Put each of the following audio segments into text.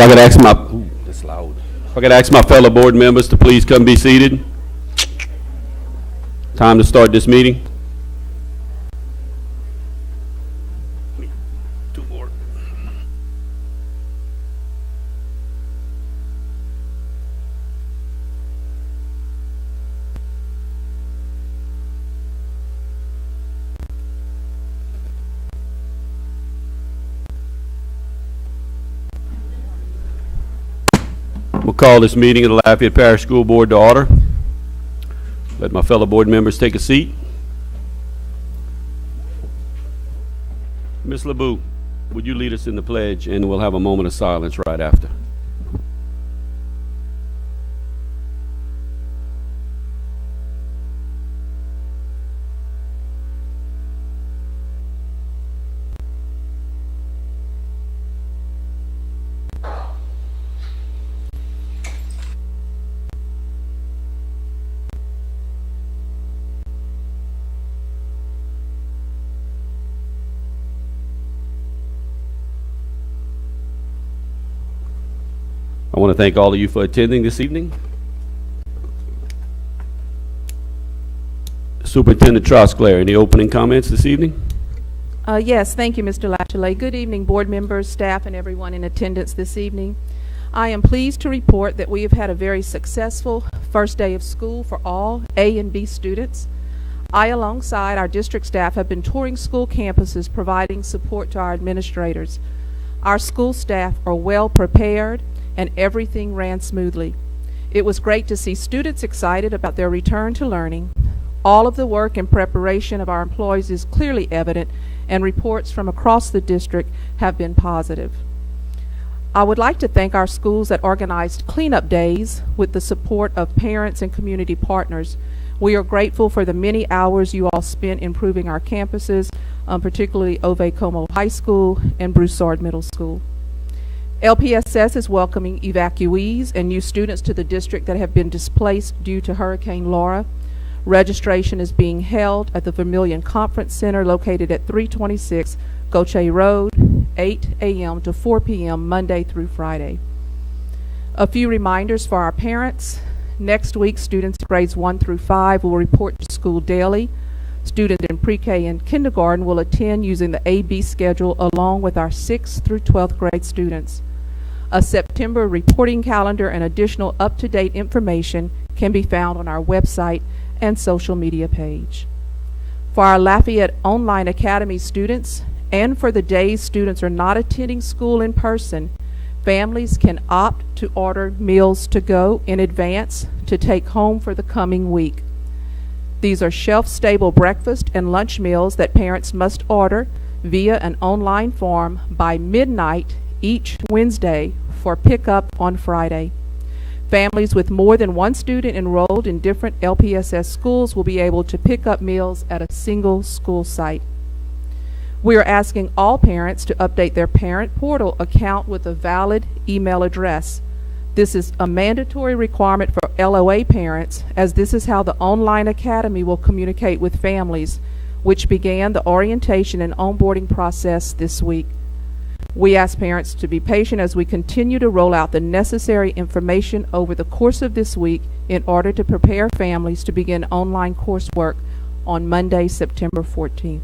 I could ask my, ooh, that's loud. If I could ask my fellow board members to please come be seated. Time to start this meeting. Two more. We'll call this meeting of the Lafayette Parish School Board to order. Let my fellow board members take a seat. Ms. LeBou, would you lead us in the pledge, and we'll have a moment of silence right after. I want to thank all of you for attending this evening. Superintendent Trosclair, any opening comments this evening? Yes, thank you, Mr. Latchley. Good evening, board members, staff, and everyone in attendance this evening. I am pleased to report that we have had a very successful first day of school for all A and B students. I, alongside our district staff, have been touring school campuses providing support to our administrators. Our school staff are well prepared and everything ran smoothly. It was great to see students excited about their return to learning. All of the work and preparation of our employees is clearly evident, and reports from across the district have been positive. I would like to thank our schools that organized cleanup days with the support of parents and community partners. We are grateful for the many hours you all spent improving our campuses, particularly Ove Como High School and Broussard Middle School. LPSS is welcoming evacuees and new students to the district that have been displaced due to Hurricane Laura. Registration is being held at the Vermilion Conference Center located at 326 Gautier Road, 8 a.m. to 4 p.m. Monday through Friday. A few reminders for our parents. Next week, students grades 1 through 5 will report to school daily. Students in pre-K and kindergarten will attend using the A-B schedule along with our 6th through 12th grade students. A September reporting calendar and additional up-to-date information can be found on our website and social media page. For our Lafayette Online Academy students, and for the days students are not attending school in person, families can opt to order meals to go in advance to take home for the coming week. These are shelf-stable breakfast and lunch meals that parents must order via an online form by midnight each Wednesday for pickup on Friday. Families with more than one student enrolled in different LPSS schools will be able to pick up meals at a single school site. We are asking all parents to update their parent portal account with a valid email address. This is a mandatory requirement for LOA parents, as this is how the online academy will communicate with families, which began the orientation and onboarding process this week. We ask parents to be patient as we continue to roll out the necessary information over the course of this week in order to prepare families to begin online coursework on Monday, September 14th.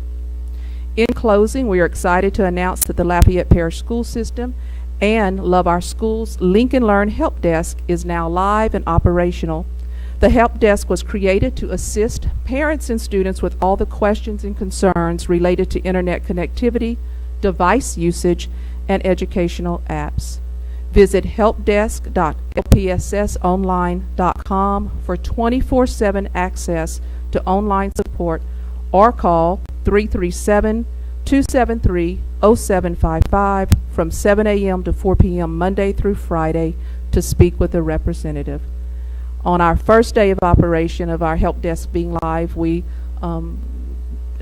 In closing, we are excited to announce that the Lafayette Parish School System and Love Our Schools Link and Learn Help Desk is now live and operational. The Help Desk was created to assist parents and students with all the questions and concerns related to internet connectivity, device usage, and educational apps. Visit helpdesk.lpssonline.com for 24/7 access to online support, or call 337-273-0755 from 7 a.m. to 4 p.m. Monday through Friday to speak with a representative. On our first day of operation of our help desk being live, we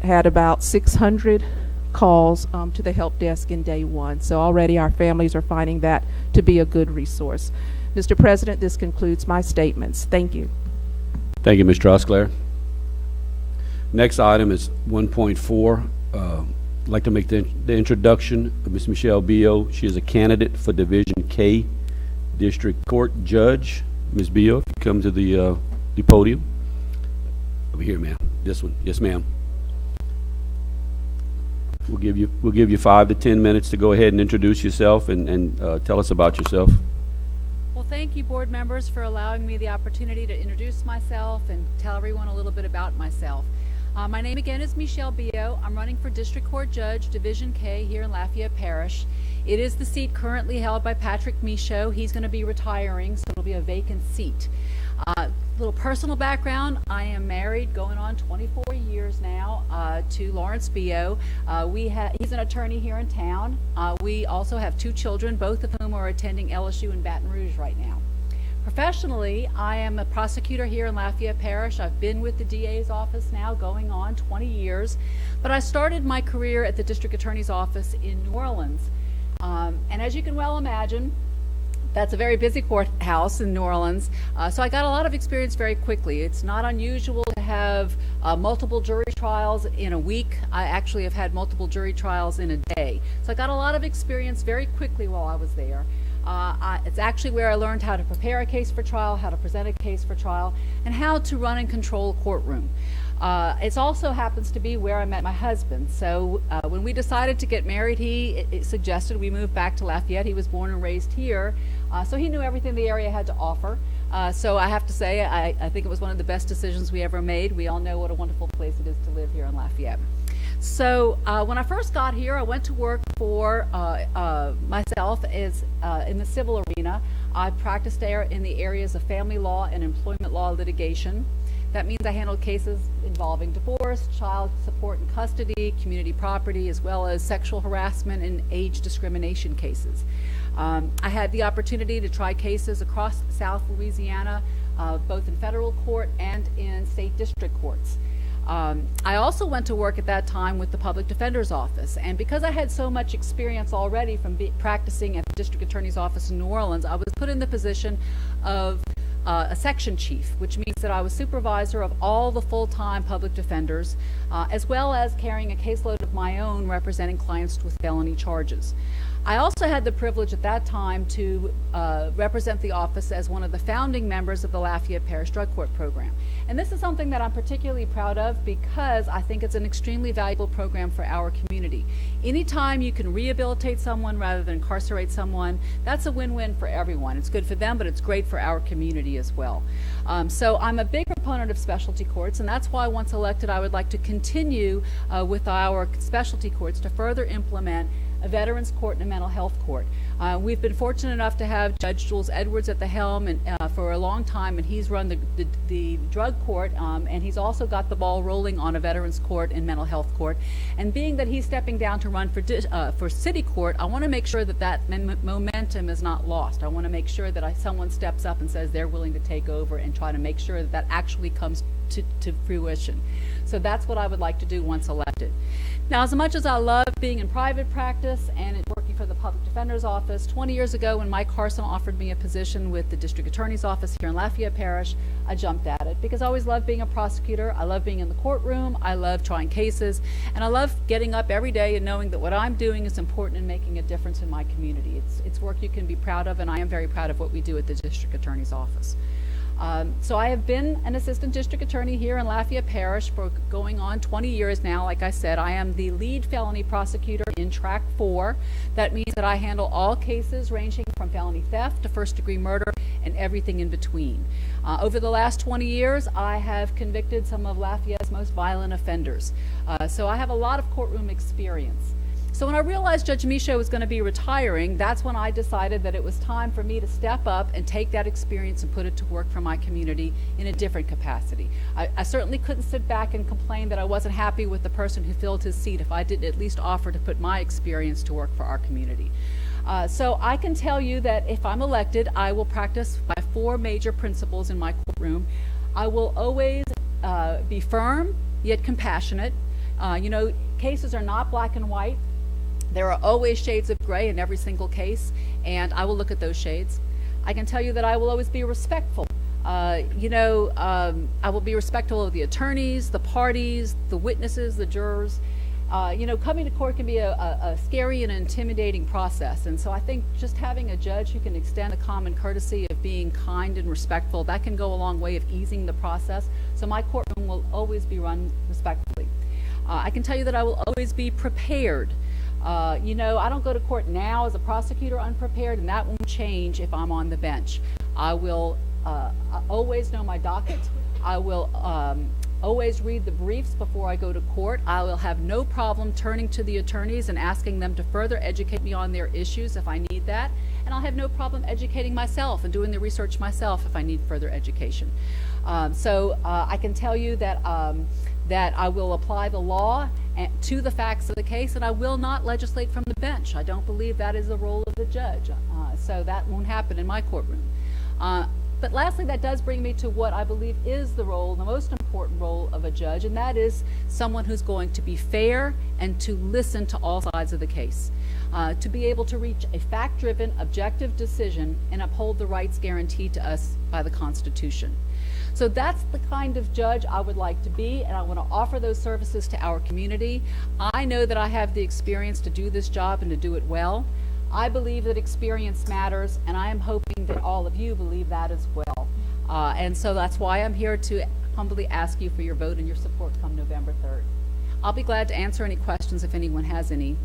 had about 600 calls to the help desk in day one. So already our families are finding that to be a good resource. Mr. President, this concludes my statements. Thank you. Thank you, Ms. Trosclair. Next item is 1.4. I'd like to make the introduction of Ms. Michelle Beal. She is a candidate for Division K K District Court Judge. Ms. Beal, if you come to the podium. Over here, ma'am. This one. Yes, ma'am. We'll give you 5 to 10 minutes to go ahead and introduce yourself and tell us about yourself. Well, thank you, board members, for allowing me the opportunity to introduce myself and tell everyone a little bit about myself. My name again is Michelle Bio. I'm running for District Court Judge, Division K here in Lafayette Parish. It is the seat currently held by Patrick Michaud. He's going to be retiring, so it'll be a vacant seat. Little personal background, I am married going on 24 years now to Lawrence Bio. He's an attorney here in town. We also have 2 children, both of whom are attending LSU in Baton Rouge right now. Professionally, I am a prosecutor here in Lafayette Parish. I've been with the DA's office now going on 20 years, but I started my career at the District Attorney's Office in New Orleans. And as you can well imagine, that's a very busy courthouse in New Orleans, so I got a lot of experience very quickly. It's not unusual to have multiple jury trials in a week. I actually have had multiple jury trials in a day. So I got a lot of experience very quickly while I was there. It's actually where I learned how to prepare a case for trial, how to present a case for trial, and how to run and control a courtroom. It also happens to be where I met my husband. So when we decided to get married, he suggested we move back to Lafayette. He was born and raised here, so he knew everything the area had to offer. So I have to say, I think it was one of the best decisions we ever made. We all know what a wonderful place it is to live here in Lafayette. So when I first got here, I went to work for myself in the civil arena. I practiced there in the areas of family law and employment law litigation. That means I handled cases involving divorce, child support and custody, community property, as well as sexual harassment and age discrimination cases. I had the opportunity to try cases across South Louisiana, both in federal court and in state district courts. I also went to work at that time with the Public Defender's Office, and because I had so much experience already from practicing at the District Attorney's Office in New Orleans, I was put in the position of a section chief, which means that I was supervisor of all the full-time public defenders, as well as carrying a caseload of my own representing clients with felony charges. I also had the privilege at that time to represent the office as one of the founding members of the Lafayette Parish Drug Court Program. And this is something that I'm particularly proud of because I think it's an extremely valuable program for our community. Anytime you can rehabilitate someone rather than incarcerate someone, that's a win-win for everyone. It's good for them, but it's great for our community as well. So I'm a big proponent of specialty courts, and that's why once elected I would like to continue with our specialty courts to further implement a veterans court and a mental health court. We've been fortunate enough to have Judge Jules Edwards at the helm and, for a long time, and he's run the drug court, and he's also got the ball rolling on a veterans court and mental health court. And being that he's stepping down to run for city court, I want to make sure that that momentum is not lost. I want to make sure that someone steps up and says they're willing to take over and try to make sure that that actually comes to fruition. So that's what I would like to do once elected. Now, as much as I love being in private practice and working for the Public Defender's Office, 20 years ago when Mike Carson offered me a position with the District Attorney's Office here in Lafayette Parish, I jumped at it because I always loved being a prosecutor. I love being in the courtroom. I love trying cases. And I love getting up every day and knowing that what I'm doing is important and making a difference in my community. It's work you can be proud of, and I am very proud of what we do at the District Attorney's Office. So I have been an assistant district attorney here in Lafayette Parish for going on 20 years now. Like I said, I am the lead felony prosecutor in Track 4. That means that I handle all cases ranging from felony theft to first-degree murder and everything in between. Over the last 20 years, I have convicted some of Lafayette's most violent offenders. So I have a lot of courtroom experience. So when I realized Judge Michaud was going to be retiring, that's when I decided that it was time for me to step up and take that experience and put it to work for my community in a different capacity. I certainly couldn't sit back and complain that I wasn't happy with the person who filled his seat if I didn't at least offer to put my experience to work for our community. So I can tell you that if I'm elected, I will practice by 4 major principles in my courtroom. I will always be firm, yet compassionate. You know, cases are not black and white. There are always shades of gray in every single case, and I will look at those shades. I can tell you that I will always be respectful. I will be respectful of the attorneys, the parties, the witnesses, the jurors, You know, coming to court can be a scary and intimidating process, and so I think just having a judge who can extend the common courtesy of being kind and respectful, that can go a long way of easing the process. So my courtroom will always be run respectfully. I can tell you that I will always be prepared. You know, I don't go to court now as a prosecutor unprepared, and that won't change if I'm on the bench. I will always know my docket. I will always read the briefs before I go to court. I will have no problem turning to the attorneys and asking them to further educate me on their issues if I need that. And I'll have no problem educating myself and doing the research myself if I need further education. I can tell you that that I will apply the law to the facts of the case, and I will not legislate from the bench. I don't believe that is the role of the judge, so that won't happen in my courtroom. But lastly, that does bring me to what I believe is the role, the most important role of a judge, and that is someone who's going to be fair and to listen to all sides of the case, to be able to reach a fact-driven, objective decision and uphold the rights guaranteed to us by the Constitution. So that's the kind of judge I would like to be, and I want to offer those services to our community. I know that I have the experience to do this job and to do it well. I believe that experience matters, and I am hoping that all of you believe that as well. And so that's why I'm here to humbly ask you for your vote and your support come November 3rd. I'll be glad to answer any questions if anyone has any.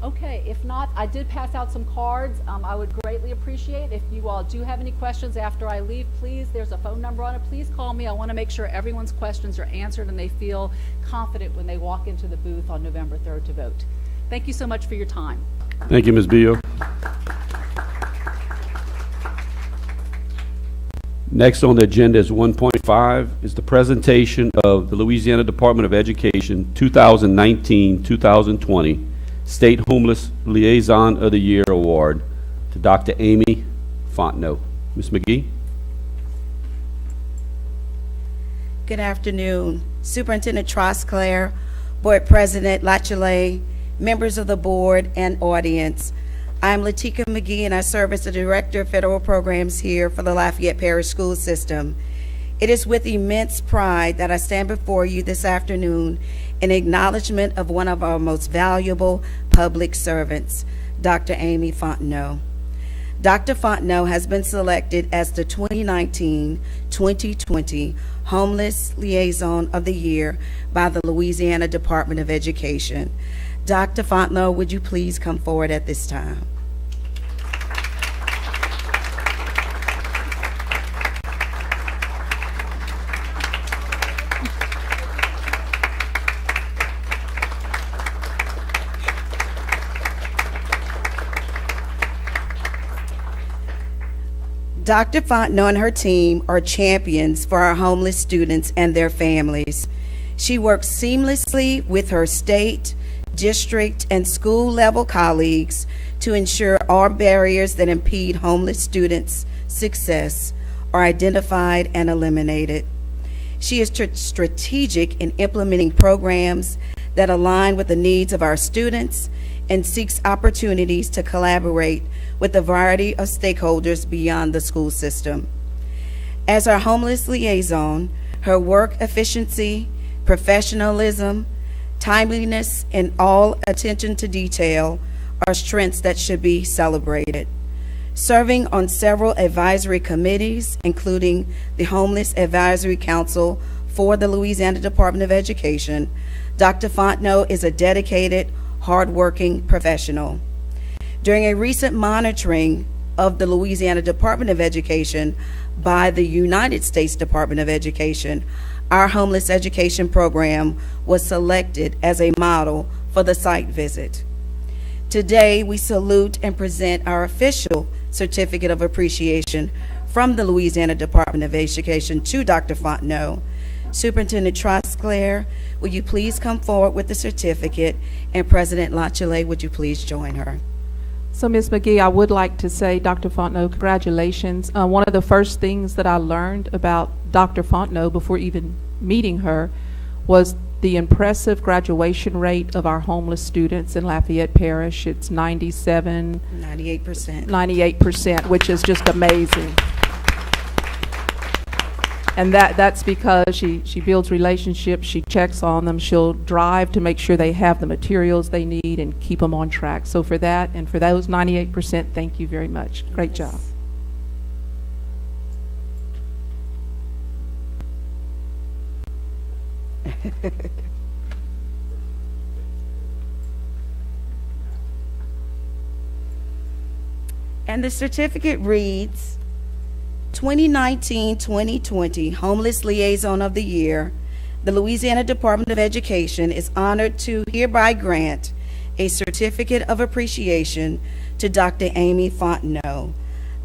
Okay, if not, I did pass out some cards. I would greatly appreciate if you all do have any questions after I leave, please, there's a phone number on it. Please call me. I want to make sure everyone's questions are answered and they feel confident when they walk into the booth on November 3rd to vote. Thank you so much for your time. Thank you, Ms. Beal. Next on the agenda is 1.5 is the presentation of the Louisiana Department of Education 2019-2020 State Homeless Liaison of the Year Award to Dr. Amy Fontenot. Ms. McGee. Good afternoon. Superintendent Trosclair, Board President LaChalet, members of the board and audience. I'm Latika McGee, and I serve as the Director of Federal Programs here for the Lafayette Parish School System. It is with immense pride that I stand before you this afternoon in acknowledgement of one of our most valuable public servants, Dr. Amy Fontenot. Dr. Fontenot has been selected as the 2019-2020 Homeless Liaison of the Year by the Louisiana Department of Education. Dr. Fontenot, would you please come forward at this time? Dr. Fontenot and her team are champions for our homeless students and their families. She works seamlessly with her state, district, and school-level colleagues to ensure all barriers that impede homeless students' success are identified and eliminated. She is strategic in implementing programs that align with the needs of our students and seeks opportunities to collaborate with a variety of stakeholders beyond the school system. As our homeless liaison, her work efficiency, professionalism, timeliness, and all attention to detail are strengths that should be celebrated. Serving on several advisory committees, including the Homeless Advisory Council for the Louisiana Department of Education, Dr. Fontenot is a dedicated, hardworking professional. During a recent monitoring of the Louisiana Department of Education by the United States Department of Education, our homeless education program was selected as a model for the site visit. Today, we salute and present our official certificate of appreciation from the Louisiana Department of Education to Dr. Fontenot. Superintendent Trosclair, will you please come forward with the certificate, and President LaChalet, would you please join her? So, Ms. McGee, I would like to say, Dr. Fontenot, congratulations. One of the first things that I learned about Dr. Fontenot before even meeting her was the impressive graduation rate of our homeless students in Lafayette Parish. It's 98%, 98%, which is just amazing. And that's because she builds relationships, she checks on them, she'll drive to make sure they have the materials they need and keep them on track. So for that and for those 98%, thank you very much. Great job. And the certificate reads, 2019-2020 Homeless Liaison of the Year. The Louisiana Department of Education is honored to hereby grant a certificate of appreciation to Dr. Amy Fontenot,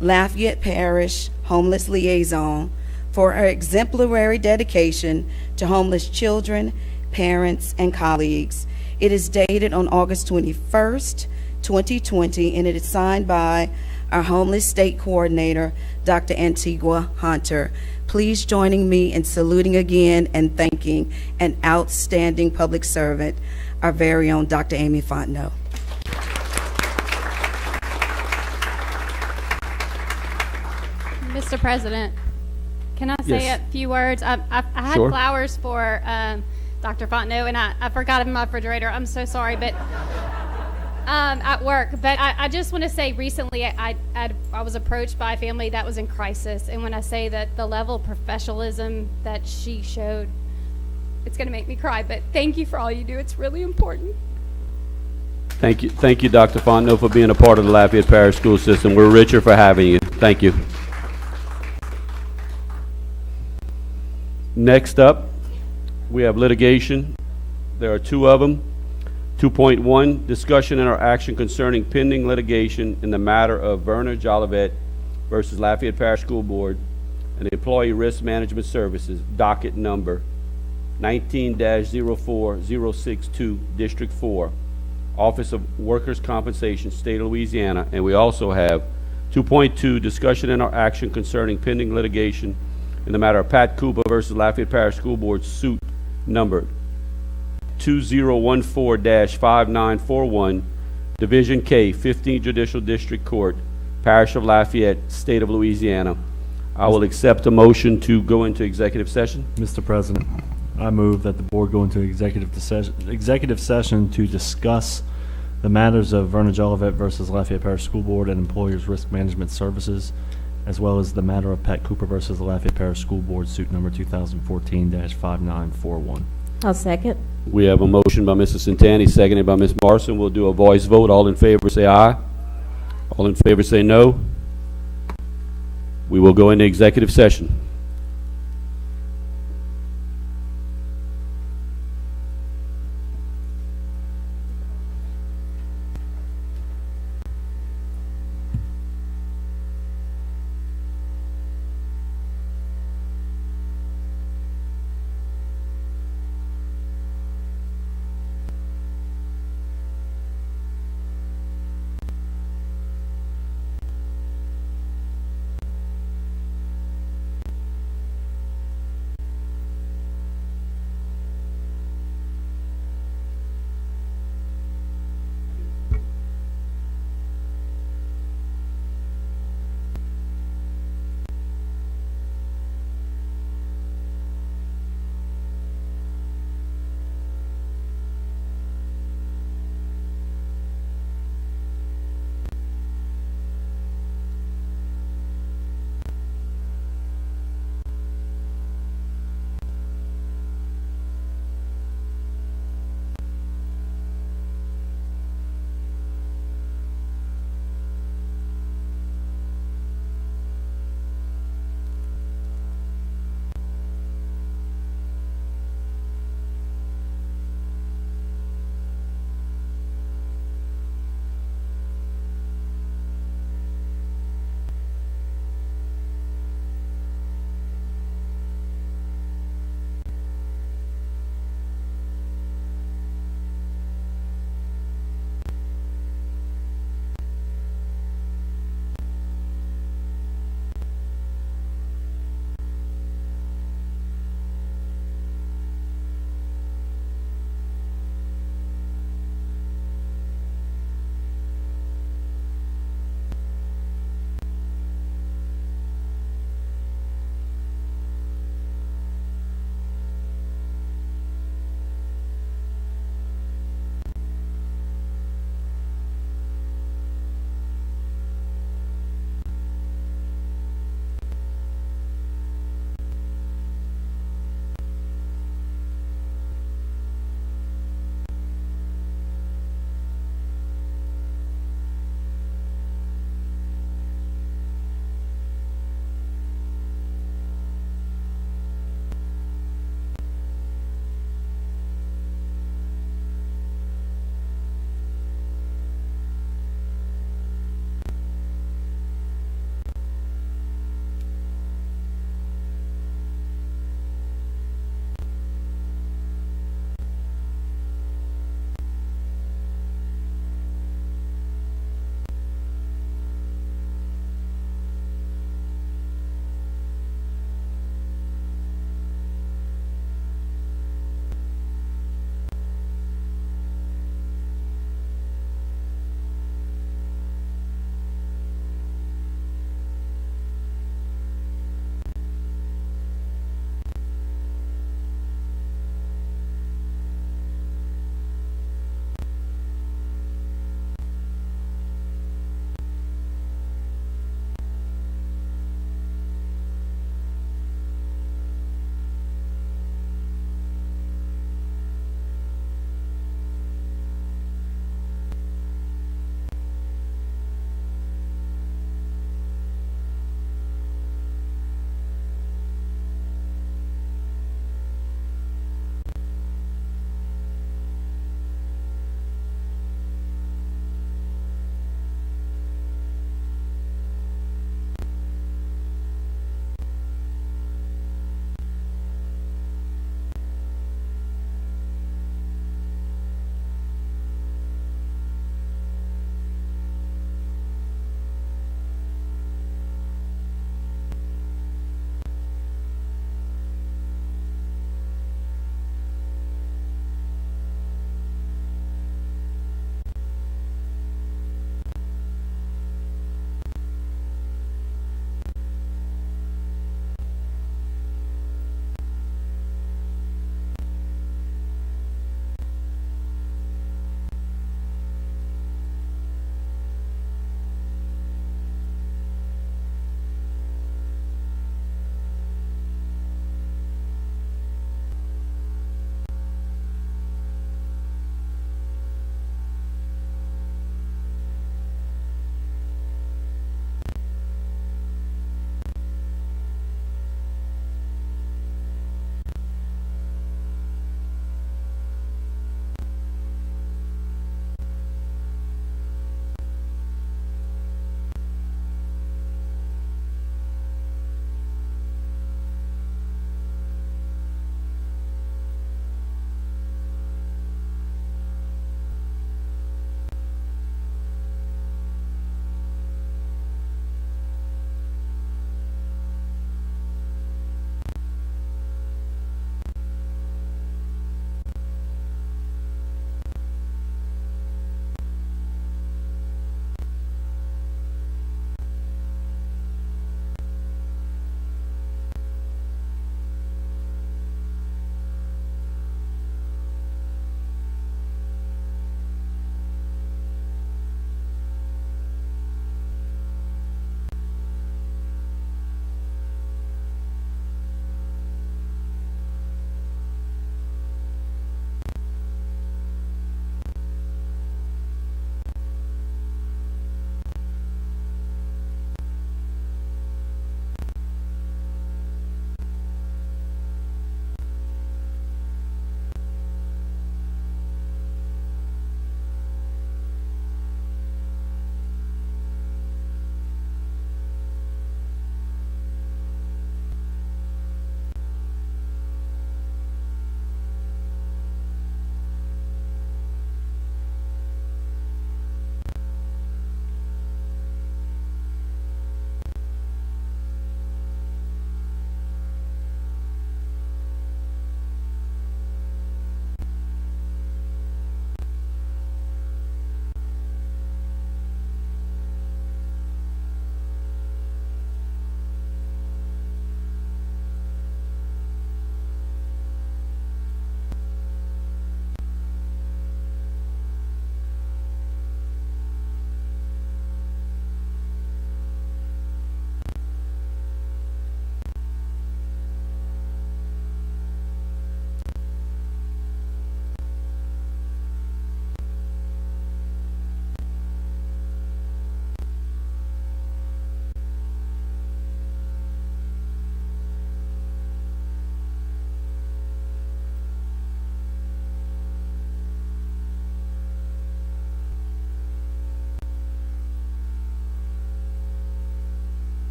Lafayette Parish Homeless Liaison, for her exemplary dedication to homeless children, parents, and colleagues. It is dated on August 21st, 2020, and it is signed by our Homeless State Coordinator, Dr. Antigua Hunter. Please joining me in saluting again and thanking an outstanding public servant, our very own Dr. Amy Fontenot. Mr. President, can I say Yes. a few words? I had Sure. flowers for Dr. Fontenot, and I forgot them in my refrigerator. I'm so sorry, but at work. But I just want to say recently I was approached by a family that was in crisis, and when I say that the level of professionalism that she showed, it's going to make me cry, but thank you for all you do. It's really important. Thank you, Dr. Fontenot, for being a part of the Lafayette Parish School System. We're richer for having you. Thank you. Next up, we have litigation. There are two of them. 2.1, discussion and or action concerning pending litigation in the matter of Verna Jolivet versus Lafayette Parish School Board and Employee Risk Management Services, docket number 19-04062, District 4, Office of Workers' Compensation, State of Louisiana. And we also have 2.2, discussion and or action concerning pending litigation in the matter of Pat Cooper versus Lafayette Parish School Board, suit number 2014-5941, Division K, 15th Judicial District Court, Parish of Lafayette, State of Louisiana. I will accept a motion to go into executive session. Mr. President, I move that the board go into executive session to discuss the matters of Verna Jolivet versus Lafayette Parish School Board and Employers Risk Management Services, as well as the matter of Pat Cooper versus the Lafayette Parish School Board, suit number 2014-5941. I'll second. We have a motion by Mrs. Santani, seconded by Ms. Morrison. We'll do a voice vote. All in favor say aye. All in favor say no. We will go into executive session.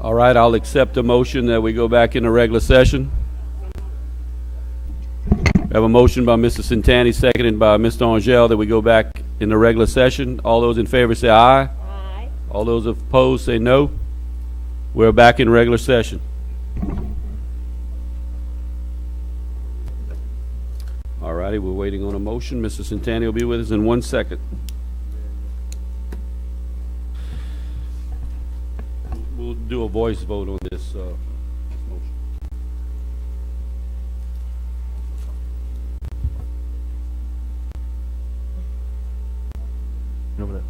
All right, I'll accept a motion that we go back into regular session. We have a motion by Mr. Centani, seconded by Mr. Angel, that we go back into regular session. All those in favor say aye. Aye. All those opposed say no. We're back in regular session. All righty, we're waiting on a motion. Mr. Centani will be with us in 1 second. We'll do a voice vote on this motion. Over there.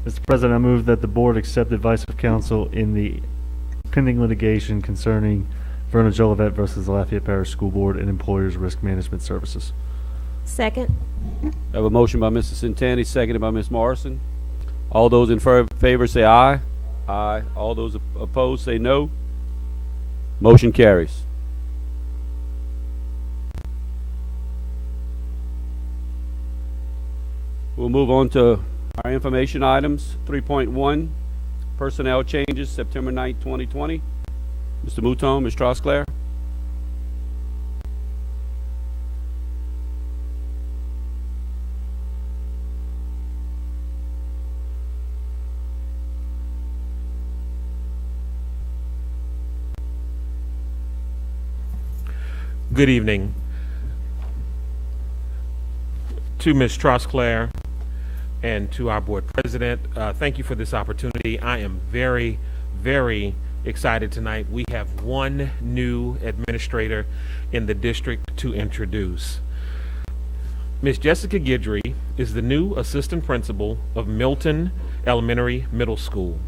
Mr. President, I move that the board accept advice of counsel in the pending litigation concerning Vernon Jolivet versus the Lafayette Parish School Board and Employers Risk Management Services. Second. I have a motion by Mr. Centani, seconded by Ms. Morrison. All those in favor say aye. Aye. All those opposed say no. Motion carries. We'll move on to our information items. 3.1, personnel changes, September 9th, 2020. Mr. Mouton, Ms. Trosclair. Good evening. To Ms. Trosclair and to our board president, thank you for this opportunity. I am very, very excited tonight. We have one new administrator in the district to introduce. Ms. Jessica Guidry is the new assistant principal of Milton Elementary Middle School.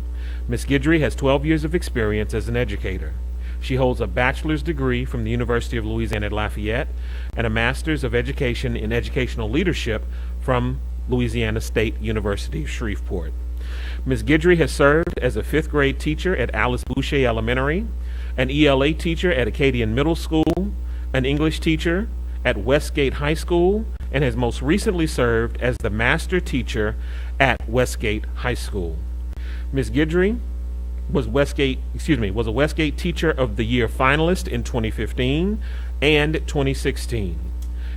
Ms. Guidry has 12 years of experience as an educator. She holds a bachelor's degree from the University of Louisiana at Lafayette and a master's of education in educational leadership from Louisiana State University, Shreveport. Ms. Guidry has served as a 5th grade teacher at Alice Boucher Elementary, an ELA teacher at Acadian Middle School, an English teacher at Westgate High School, and has most recently served as the master teacher at Westgate High School. Ms. Guidry was a Westgate Teacher of the Year finalist in 2015 and 2016.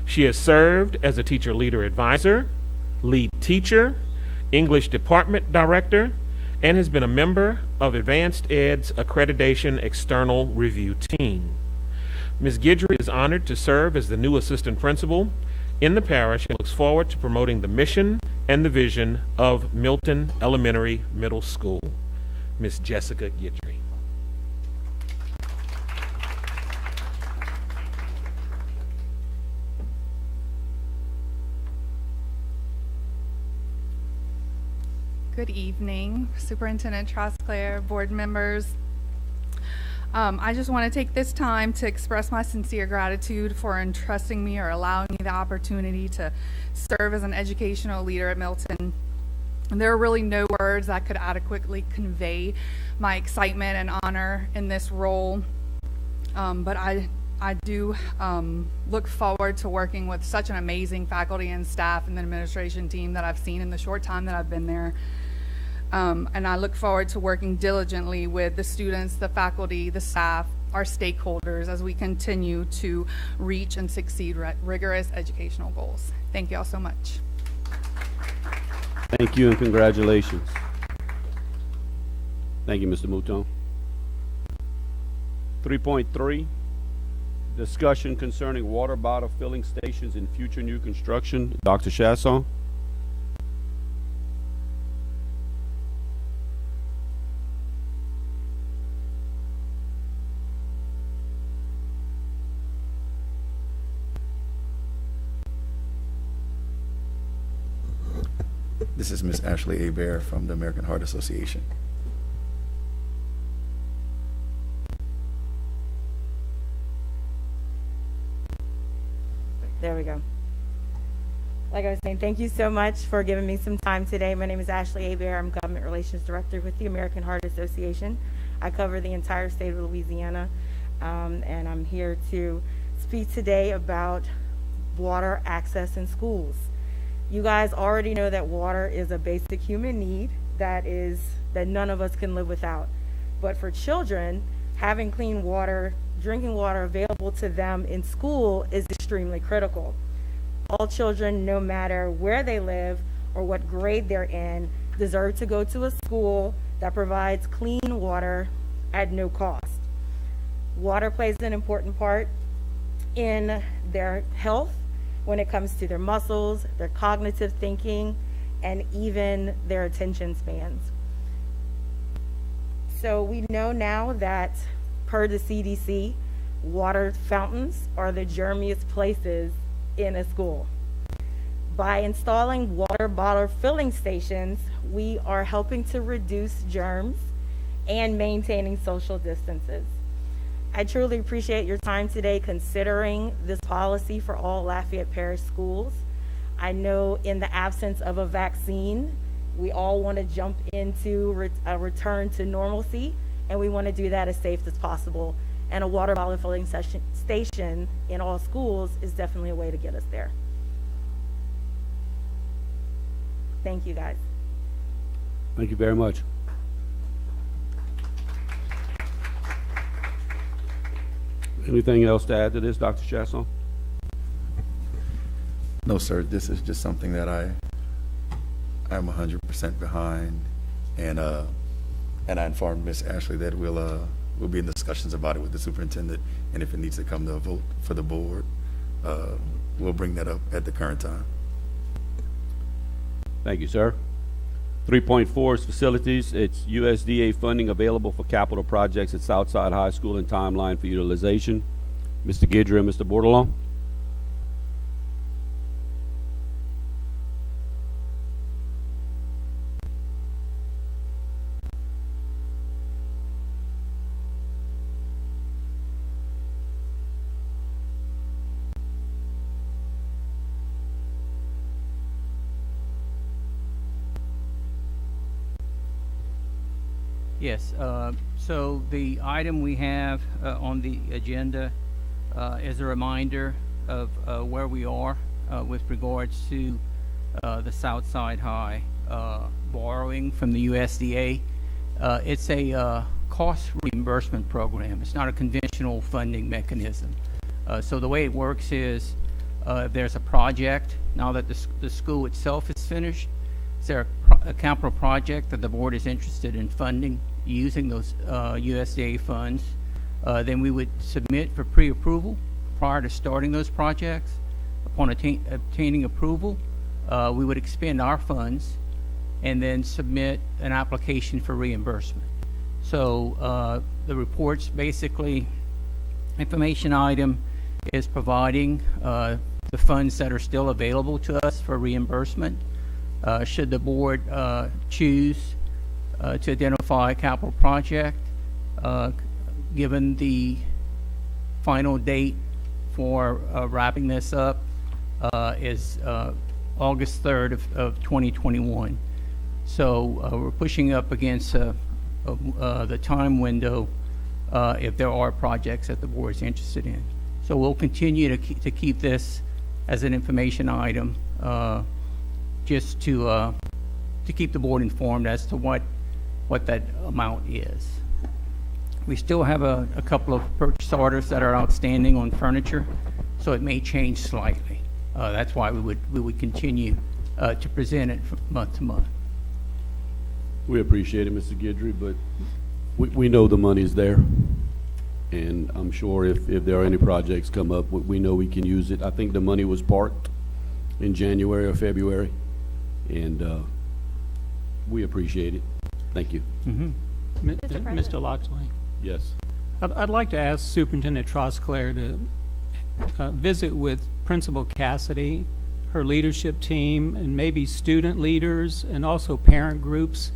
She has served as a teacher leader advisor, lead teacher, English department director, and has been a member of Advanced Ed's Accreditation External Review Team. Ms. Guidry is honored to serve as the new assistant principal in the parish and looks forward to promoting the mission and the vision of Milton Elementary Middle School. Ms. Jessica Guidry. Good evening, Superintendent Trosclair, board members. I just want to take this time to express my sincere gratitude for entrusting me or allowing me the opportunity to serve as an educational leader at Milton. And there are really no words that could adequately convey my excitement and honor in this role. But I do look forward to working with such an amazing faculty and staff and the administration team that I've seen in the short time that I've been there. And I look forward to working diligently with the students, the faculty, the staff, our stakeholders as we continue to reach and succeed rigorous educational goals. Thank you all so much. Thank you and congratulations. Thank you, Mr. Mouton. 3.3, discussion concerning water bottle filling stations in future new construction. Dr. Chasson. This is Ms. Ashley Hebert from the American Heart Association. There we go. Like I was saying, thank you so much for giving me some time today. My name is Ashley Hebert. I'm Government Relations Director with the American Heart Association. I cover the entire state of Louisiana, and I'm here to speak today about water access in schools. You guys already know that water is a basic human need that none of us can live without. But for children, having clean water, drinking water available to them in school is extremely critical. All children, no matter where they live or what grade they're in, deserve to go to a school that provides clean water at no cost. Water plays an important part in their health when it comes to their muscles, their cognitive thinking, and even their attention spans. So we know now that, per the CDC, water fountains are the germiest places in a school. By installing water bottle filling stations, we are helping to reduce germs and maintaining social distances. I truly appreciate your time today considering this policy for all Lafayette Parish schools. I know in the absence of a vaccine, we all want to jump into a return to normalcy, and we want to do that as safe as possible. And a water bottle filling station in all schools is definitely a way to get us there. Thank you, guys. Thank you very much. Anything else to add to this, Dr. Chasson? No, sir. This is just something that I'm 100% behind, and I informed Ms. Ashley that we'll be in discussions about it with the superintendent, and if it needs to come to a vote for the board, we'll bring that up at the current time. Thank you, sir. 3.4 is facilities. It's USDA funding available for capital projects at Southside High School and timeline for utilization. Mr. Guidry and Mr. Bordelon. Yes, so the item we have on the agenda is a reminder of where we are with regards to the Southside High borrowing from the USDA. It's a cost reimbursement program. It's not a conventional funding mechanism. So the way it works is if there's a project, now that the school itself is finished, is there a capital project that the board is interested in funding using those USDA funds, then we would submit for pre-approval prior to starting those projects. Upon obtaining approval, we would expend our funds and then submit an application for reimbursement. So the report's basically information item is providing the funds that are still available to us for reimbursement. Should the board choose to identify a capital project, given the final date for wrapping this up is August 3rd of 2021. So we're pushing up against the time window if there are projects that the board is interested in. So we'll continue to keep this as an information item, just to keep the board informed as to what that amount is. We still have a couple of purchase orders that are outstanding on furniture, so it may change slightly. That's why we would continue to present it from month to month. We appreciate it, Mr. Guidry, but we know the money's there, and I'm sure if there are any projects come up, we know we can use it. I think the money was parked in January or February, and we appreciate it. Thank you. Mm-hmm. Mr. Loxley, Yes. I'd like to ask Superintendent Trosclair to visit with Principal Cassidy, her leadership team, and maybe student leaders and also parent groups,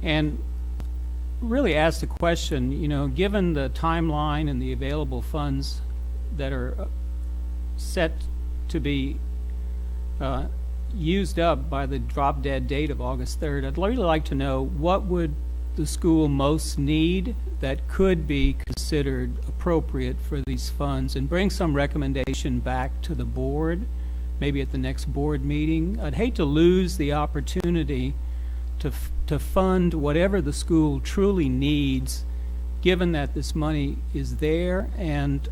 and really ask the question, you know, given the timeline and the available funds that are set to be used up by the drop-dead date of August 3rd, I'd really like to know what would the school most need that could be considered appropriate for these funds, and bring some recommendation back to the board, maybe at the next board meeting. I'd hate to lose the opportunity to fund whatever the school truly needs, given that this money is there. And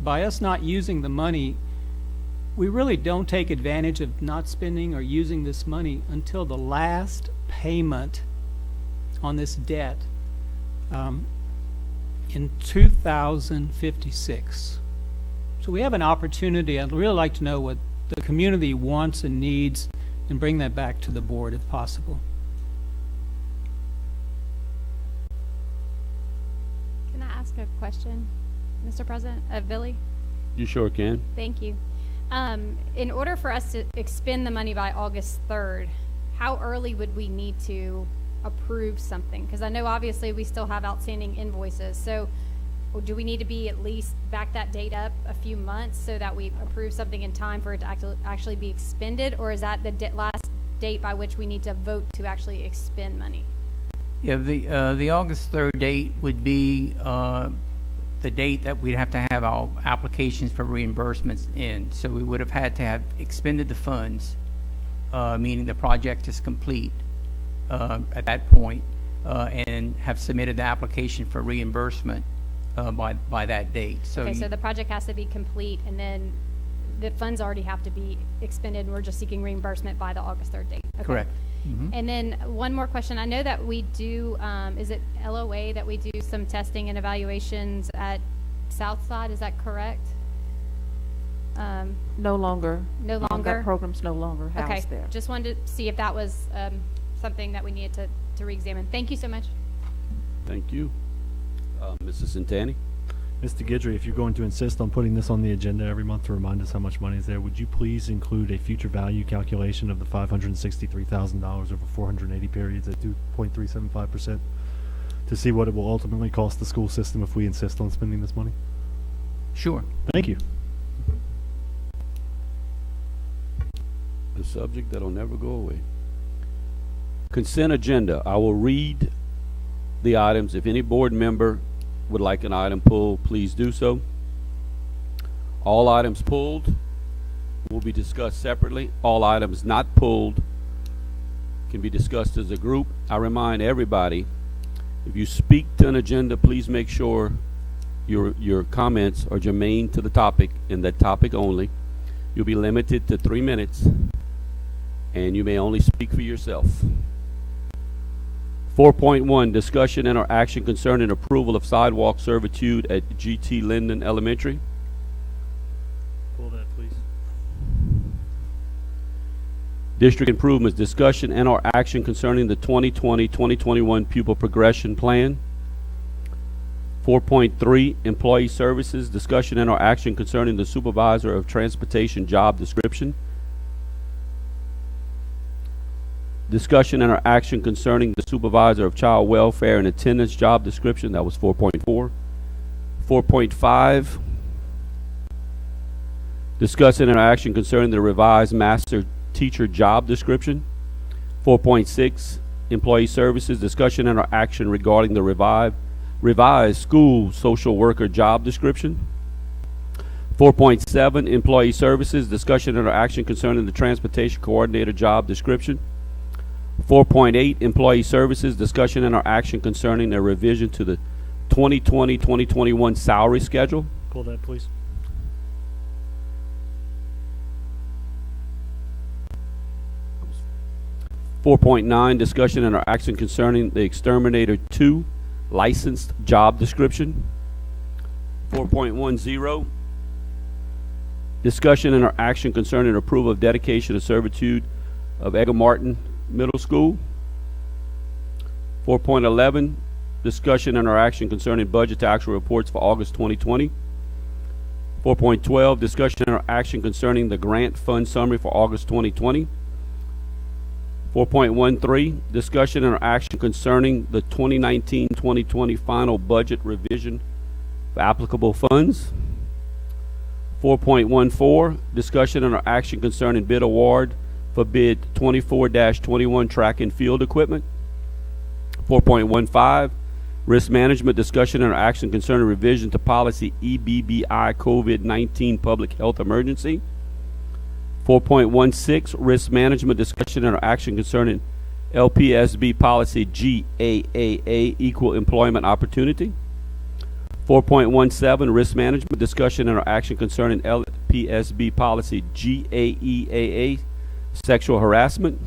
by us not using the money, we really don't take advantage of not spending or using this money until the last payment on this debt in 2056. So we have an opportunity. I'd really like to know what the community wants and needs and bring that back to the board if possible. Can I ask a question, Mr. President? Billy? You sure can. Thank you. In order for us to expend the money by August 3rd, how early would we need to approve something? Because I know obviously we still have outstanding invoices. So do we need to be at least back that date up a few months so that we approve something in time for it to actually be expended? Or is that the last date by which we need to vote to actually expend money? Yeah, the August 3rd date would be the date that we'd have to have our applications for reimbursements in. So we would have had to have expended the funds, meaning the project is complete at that point, and have submitted the application for reimbursement by that date. So Okay, so the project has to be complete, and then the funds already have to be expended, and we're just seeking reimbursement by the August 3rd date. Okay. Correct. Mm-hmm. And then one more question. I know that we do, is it LOA that we do some testing and evaluations at Southside? Is that correct? No longer. No longer? That program's no longer housed Okay, there. just wanted to see if that was something that we needed to re-examine. Thank you so much. Thank you. Mrs. Santani? Mr. Guidry, if you're going to insist on putting this on the agenda every month to remind us how much money is there, would you please include a future value calculation of the $563,000 over 480 periods at 2.375% to see what it will ultimately cost the school system if we insist on spending this money? Sure. Thank you. A subject that'll never go away. Consent agenda. I will read the items. If any board member would like an item pulled, please do so. All items pulled will be discussed separately. All items not pulled can be discussed as a group. I remind everybody, if you speak to an agenda, please make sure your comments are germane to the topic and that topic only. You'll be limited to 3 minutes, and you may only speak for yourself. 4.1, discussion and or action concerning approval of sidewalk servitude at GT Lindon Elementary. Pull that, please. District improvements, discussion and or action concerning the 2020-2021 pupil progression plan. 4.3, employee services, discussion and or action concerning the supervisor of transportation job description. Discussion and or action concerning the supervisor of child welfare and attendance job description. That was 4.4. 4.5, discussion and or action concerning the revised master teacher job description. 4.6, employee services, discussion and or action regarding the revised school social worker job description. 4.7, employee services, discussion and or action concerning the transportation coordinator job description. 4.8, employee services, discussion and or action concerning a revision to the 2020-2021 salary schedule. Pull that, please. 4.9, discussion and or action concerning the Exterminator 2 licensed job description. 4.10, discussion and or action concerning approval of dedication of servitude of Edgar Martin Middle School. 4.11, discussion and or action concerning budget to actual reports for August 2020. 4.12, discussion or action concerning the grant fund summary for August 2020. 4.13, discussion or action concerning the 2019-2020 final budget revision for applicable funds. 4.14, discussion or action concerning bid award for bid 24-21 track and field equipment. 4.15, risk management, discussion and action concerning revision to policy EBBI COVID-19 public health emergency. 4.16, risk management, discussion and action concerning LPSB Policy GAAA, Equal Employment Opportunity. 4.17, Risk Management, Discussion and or action concerning LPSB Policy GAEAA, Sexual Harassment.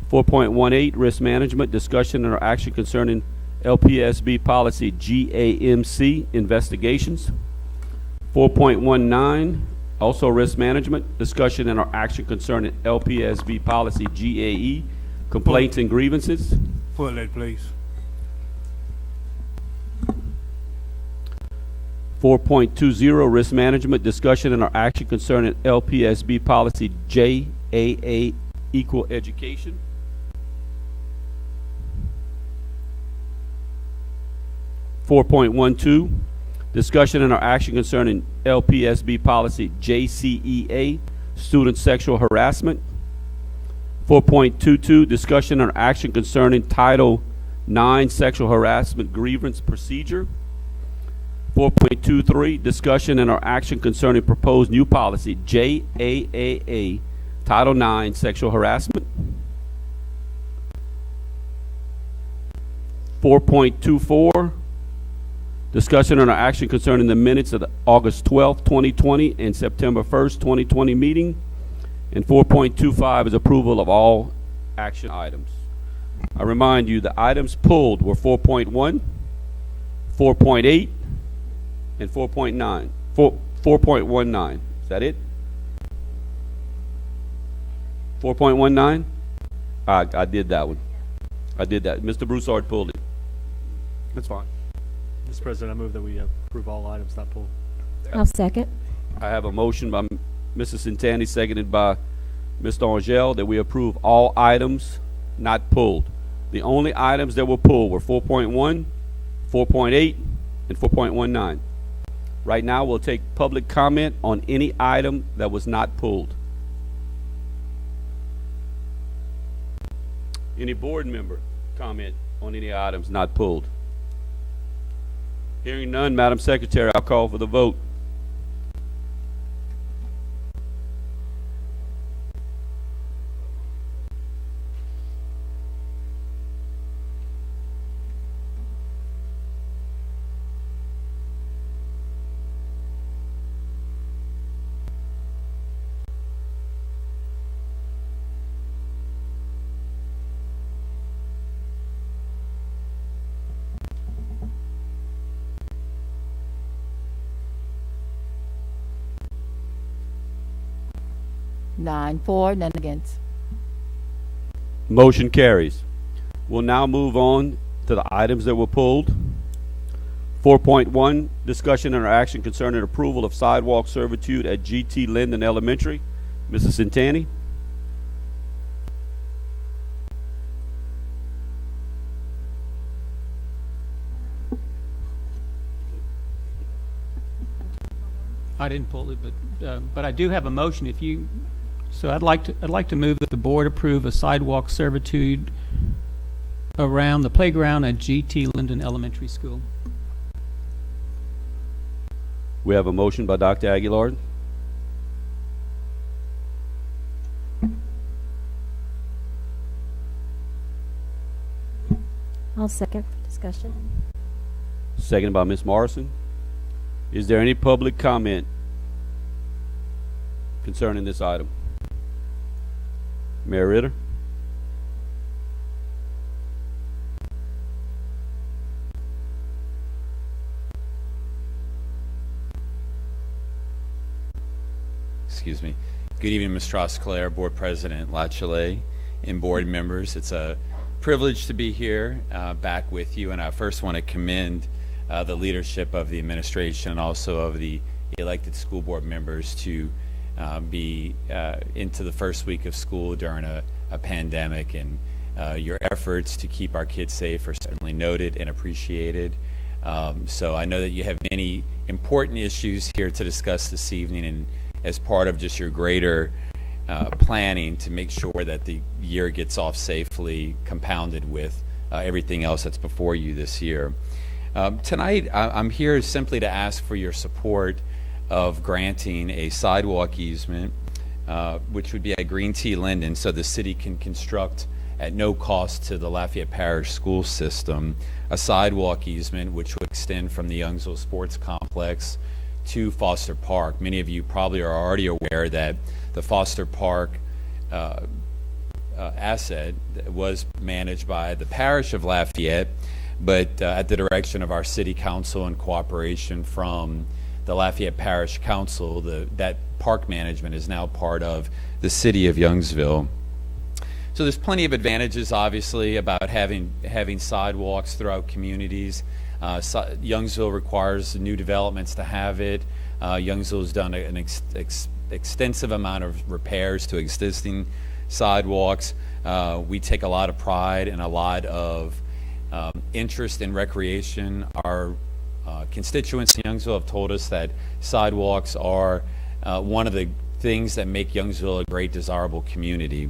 4.18, Risk Management, Discussion and or action concerning LPSB Policy GAMC, Investigations. 4.19, also Risk Management, Discussion and or action concerning LPSB Policy GAE, Complaints and Grievances. Pull that, please. 4.20, Risk Management, Discussion and or action concerning LPSB Policy JAAA, Equal Education. 4.12, Discussion and or action concerning LPSB Policy JCEA, Student Sexual Harassment. 4.22, Discussion or action concerning Title IX Sexual Harassment Grievance Procedure. 4.23, Discussion and or action concerning proposed new policy JAAA, Title IX Sexual Harassment. 4.24, Discussion and or action concerning the minutes of the August 12th, 2020 and September 1st, 2020 meeting. And 4.25 is approval of all action items. I remind you, the items pulled were 4.1, 4.8, and 4.9. 4.19. Is that it? 4.19? I did that one. I did that. Mr. Broussard pulled it. That's fine. Mr. President, I move that we approve all items not pulled. I'll second. I have a motion by Mrs. Santani, seconded by Mr. Angel, that we approve all items not pulled. The only items that were pulled were 4.1, 4.8, and 4.19. Right now, we'll take public comment on any item that was not pulled. Any board member comment on any items not pulled? Hearing none, Madam Secretary, I'll call for the vote. Nine for, none against. Motion carries. We'll now move on to the items that were pulled. 4.1, discussion and action concerning approval of sidewalk servitude at GT Lindon Elementary. Mrs. Santani? I didn't pull it, but I do have a motion. If you, so I'd like to move that the board approve a sidewalk servitude around the playground at GT Lindon Elementary School. We have a motion by Dr. Aguilar. I'll second for discussion. Seconded by Ms. Morrison. Is there any public comment concerning this item? Mayor Ritter? Excuse me. Good evening, Ms. Trosclair, Board President LaChalet, and board members. It's a privilege to be here back with you, and I first want to commend the leadership of the administration and also of the elected school board members to be into the first week of school during a pandemic, and your efforts to keep our kids safe are certainly noted and appreciated. So I know that you have many important issues here to discuss this evening, and as part of just your greater planning to make sure that the year gets off safely, compounded with everything else that's before you this year. Tonight, I'm here simply to ask for your support of granting a sidewalk easement, which would be at Green Tea Lindon, so the city can construct at no cost to the Lafayette Parish school system, a sidewalk easement which would extend from the Youngsville Sports Complex to Foster Park. Many of you probably are already aware that the Foster Park asset was managed by the Parish of Lafayette, but at the direction of our City Council and cooperation from the Lafayette Parish Council, that park management is now part of the City of Youngsville. So there's plenty of advantages, obviously, about having sidewalks throughout communities. Youngsville requires new developments to have it. Youngsville has done an extensive amount of repairs to existing sidewalks. We take a lot of pride and a lot of interest in recreation. Our constituents in Youngsville have told us that sidewalks are one of the things that make Youngsville a great, desirable community.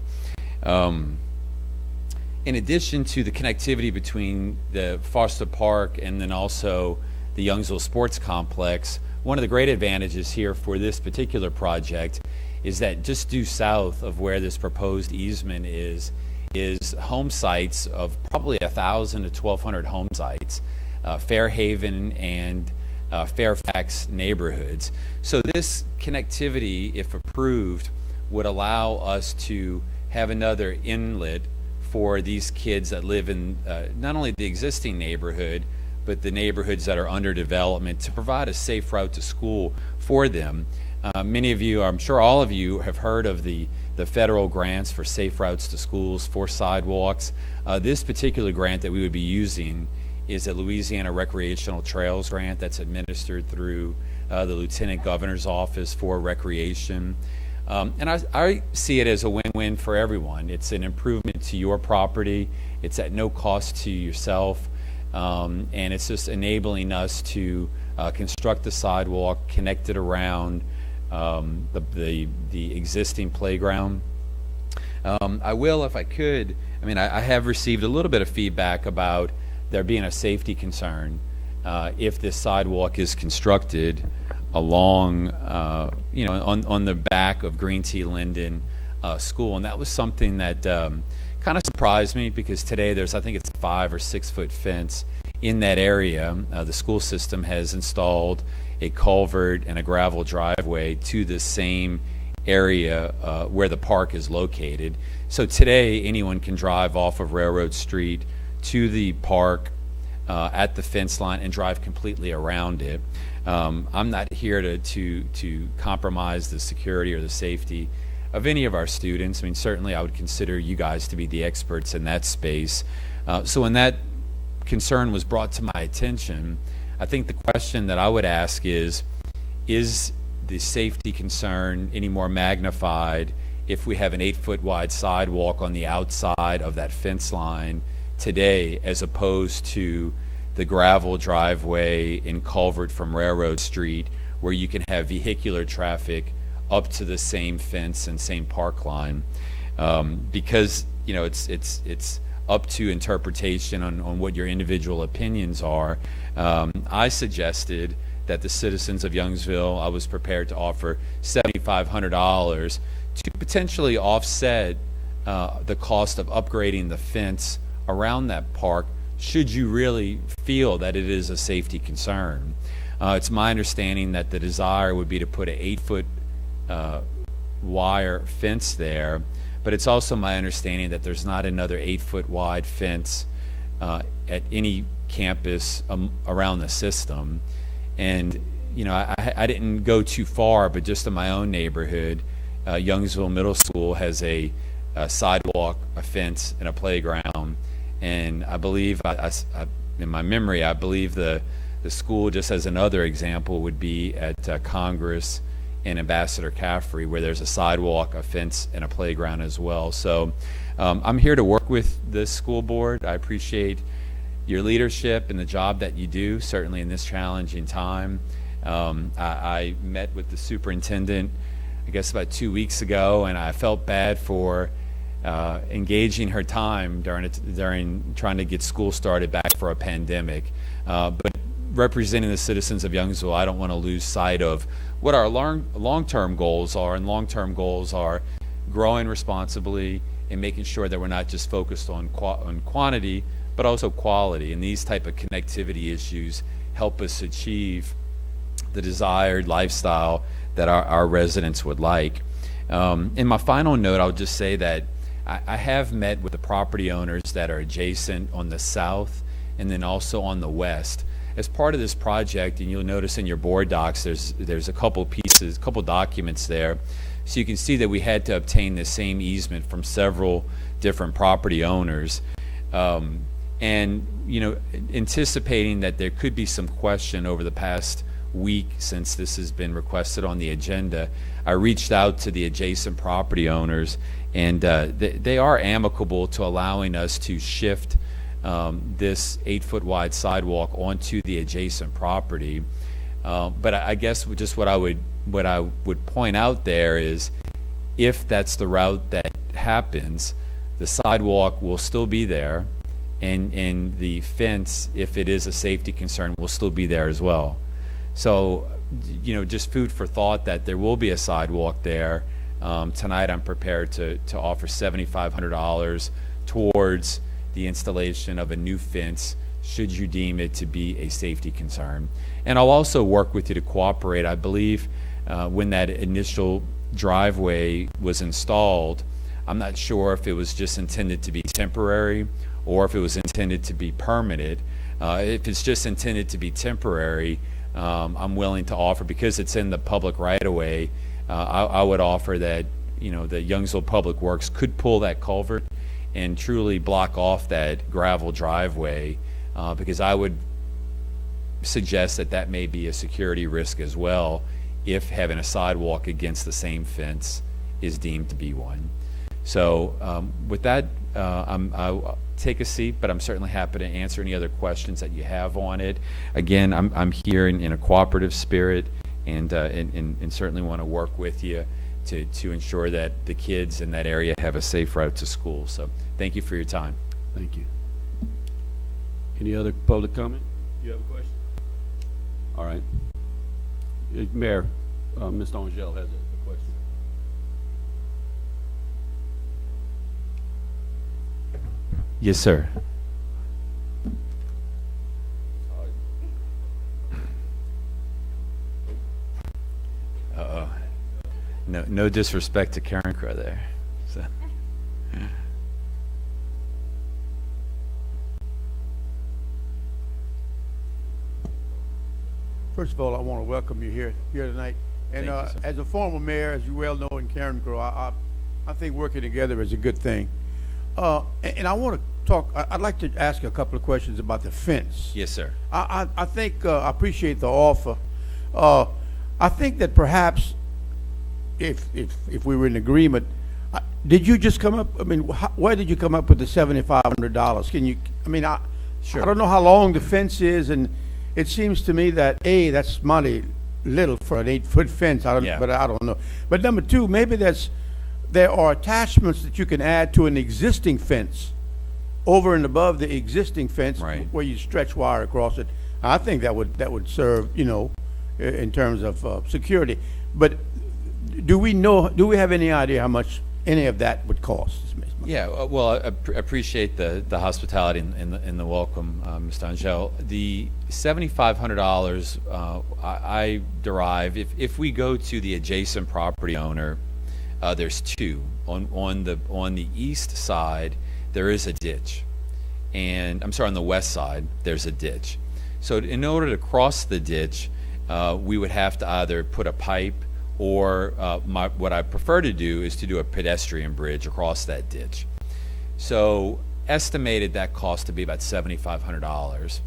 In addition to the connectivity between the Foster Park and then also the Youngsville Sports Complex, one of the great advantages here for this particular project is that just due south of where this proposed easement is home sites of probably 1,000 to 1,200 home sites, Fairhaven and Fairfax neighborhoods. So this connectivity, if approved, would allow us to have another inlet for these kids that live in not only the existing neighborhood, but the neighborhoods that are under development, to provide a safe route to school for them. Many of you, I'm sure all of you, have heard of the federal grants for safe routes to schools for sidewalks. This particular grant that we would be using is a Louisiana Recreational Trails grant that's administered through the Lieutenant Governor's Office for Recreation. And I see it as a win-win for everyone. It's an improvement to your property. It's at no cost to yourself. And it's just enabling us to construct the sidewalk, connect it around the existing playground. I will, if I could, I have received a little bit of feedback about there being a safety concern if this sidewalk is constructed along, on the back of Green Tea Lindon School. And that was something that kind of surprised me, because today there's, I think it's a 5 or 6 foot fence in that area. The school system has installed a culvert and a gravel driveway to the same area where the park is located. So today anyone can drive off of Railroad Street to the park at the fence line and drive completely around it. I'm not here to compromise the security or the safety of any of our students. Certainly I would consider you guys to be the experts in that space. So when that concern was brought to my attention, I think the question that I would ask is the safety concern any more magnified if we have an 8 foot wide sidewalk on the outside of that fence line today, as opposed to the gravel driveway and culvert from Railroad Street, where you can have vehicular traffic up to the same fence and same park line? Because it's up to interpretation on what your individual opinions are. I suggested that the citizens of Youngsville, I was prepared to offer $7,500 to potentially offset the cost of upgrading the fence around that park, should you really feel that it is a safety concern. It's my understanding that the desire would be to put an 8 foot wire fence there, but it's also my understanding that there's not another 8 foot wide fence at any campus around the system. And I didn't go too far, but just in my own neighborhood, Youngsville Middle School has a sidewalk, a fence, and a playground. And I believe, in my memory, I believe the school, just as another example, would be at Congress and Ambassador Caffrey, where there's a sidewalk, a fence, and a playground as well. So I'm here to work with the school board. I appreciate your leadership and the job that you do, certainly in this challenging time. I met with the superintendent, I guess about 2 weeks ago, and I felt bad for engaging her time during trying to get school started back for a pandemic. But representing the citizens of Youngsville, I don't want to lose sight of what our long-term goals are, and long-term goals are growing responsibly, and making sure that we're not just focused on quantity, but also quality. And these type of connectivity issues help us achieve the desired lifestyle that our residents would like. In my final note, I'll just say that I have met with the property owners that are adjacent on the south and then also on the west. As part of this project, and you'll notice in your board docs, there's a couple documents there. So you can see that we had to obtain the same easement from several different property owners. And, you know, anticipating that there could be some question over the past week since this has been requested on the agenda, I reached out to the adjacent property owners, and they are amicable to allowing us to shift this 8-foot wide sidewalk onto the adjacent property. But I guess just what I would point out there is, if that's the route that happens, the sidewalk will still be there, and the fence, if it is a safety concern, will still be there as well. So, you know, just food for thought that there will be a sidewalk there. Tonight I'm prepared to offer $7,500 towards the installation of a new fence, should you deem it to be a safety concern. And I'll also work with you to cooperate. I believe when that initial driveway was installed, I'm not sure if it was just intended to be temporary or if it was intended to be permanent. If it's just intended to be temporary, I'm willing to offer, because it's in the public right-of-way, I would offer that, you know, the Youngsville Public Works could pull that culvert and truly block off that gravel driveway, because I would suggest that that may be a security risk as well, if having a sidewalk against the same fence is deemed to be one. So with that, I'll take a seat, but I'm certainly happy to answer any other questions that you have on it. Again, I'm here in a cooperative spirit, and certainly want to work with you to ensure that the kids in that area have a safe route to school. So thank you for your time. Thank you. Any other public comment? You have a question? All right. Mayor, Mr. Angel has a question. Yes, sir. Uh-oh. No disrespect to Karen Crow there. So. First of all, I want to welcome you here tonight. And as a former mayor, as you well know, in Karen Crow, I think working together is a good thing. And I want to talk. I'd like to ask you a couple of questions about the fence. Yes, sir. I think I appreciate the offer. I think that perhaps if we were in agreement, did you just come up? I mean, where did you come up with the $7,500? Can you? I mean, sure. I don't know how long the fence is, and it seems to me that that's money little for an 8-foot fence. But I don't know. But number two, maybe there are attachments that you can add to an existing fence, over and above the existing fence, right, where you stretch wire across it. I think that would serve, you know, in terms of security. But do we have any idea how much any of that would cost? Yeah, well, I appreciate the hospitality and the welcome, Mr. Angel. The $7,500 I derive, if we go to the adjacent property owner, there's two. On the east side, there is a ditch, and I'm sorry, on the west side, there's a ditch. So in order to cross the ditch, we would have to either put a pipe, or what I prefer to do is to do a pedestrian bridge across that ditch. So estimated that cost to be about $7,500.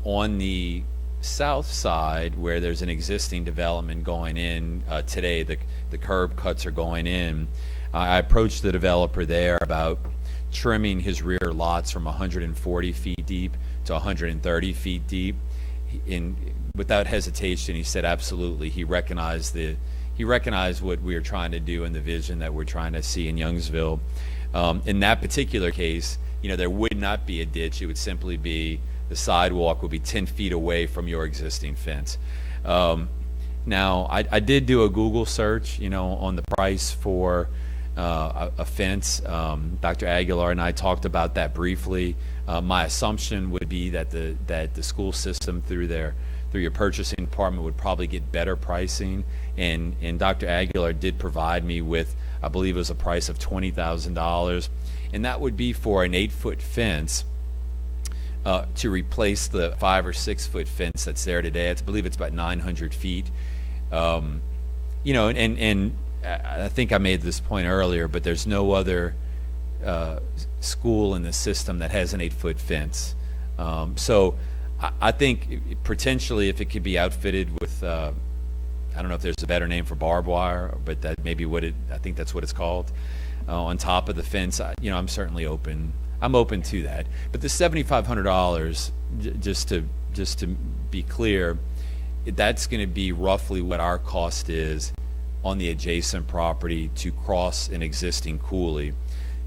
On the south side, where there's an existing development going in today, the curb cuts are going in. I approached the developer there about trimming his rear lots from 140 feet deep to 130 feet deep. Without hesitation, he said absolutely. He recognized what we were trying to do and the vision that we're trying to see in Youngsville. In that particular case, you know, there would not be a ditch. It would simply be the sidewalk would be 10 feet away from your existing fence. Now, I did do a Google search, you know, on the price for a fence. Dr. Aguilar and I talked about that briefly. My assumption would be that the school system through your purchasing department would probably get better pricing, and Dr. Aguilar did provide me with, I believe it was a price of $20,000, and that would be for an 8-foot fence to replace the 5 or 6 foot fence that's there today. I believe it's about 900 feet. You know, and I think I made this point earlier, but there's no other school in the system that has an 8-foot fence. So I think potentially if it could be outfitted with, I don't know if there's a better name for barbed wire, but that may be I think that's what it's called, on top of the fence. You know, I'm certainly open. I'm open to that. But the $7,500, just to be clear, that's going to be roughly what our cost is on the adjacent property to cross an existing coulee.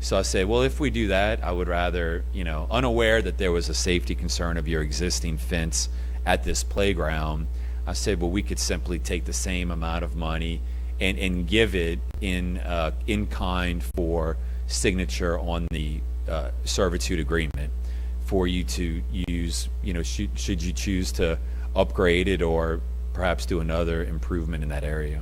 So I say, well, if we do that, I would rather, you know, unaware that there was a safety concern of your existing fence at this playground, I said, well, we could simply take the same amount of money and give it in kind for signature on the servitude agreement for you to use, you know, should you choose to upgrade it or perhaps do another improvement in that area.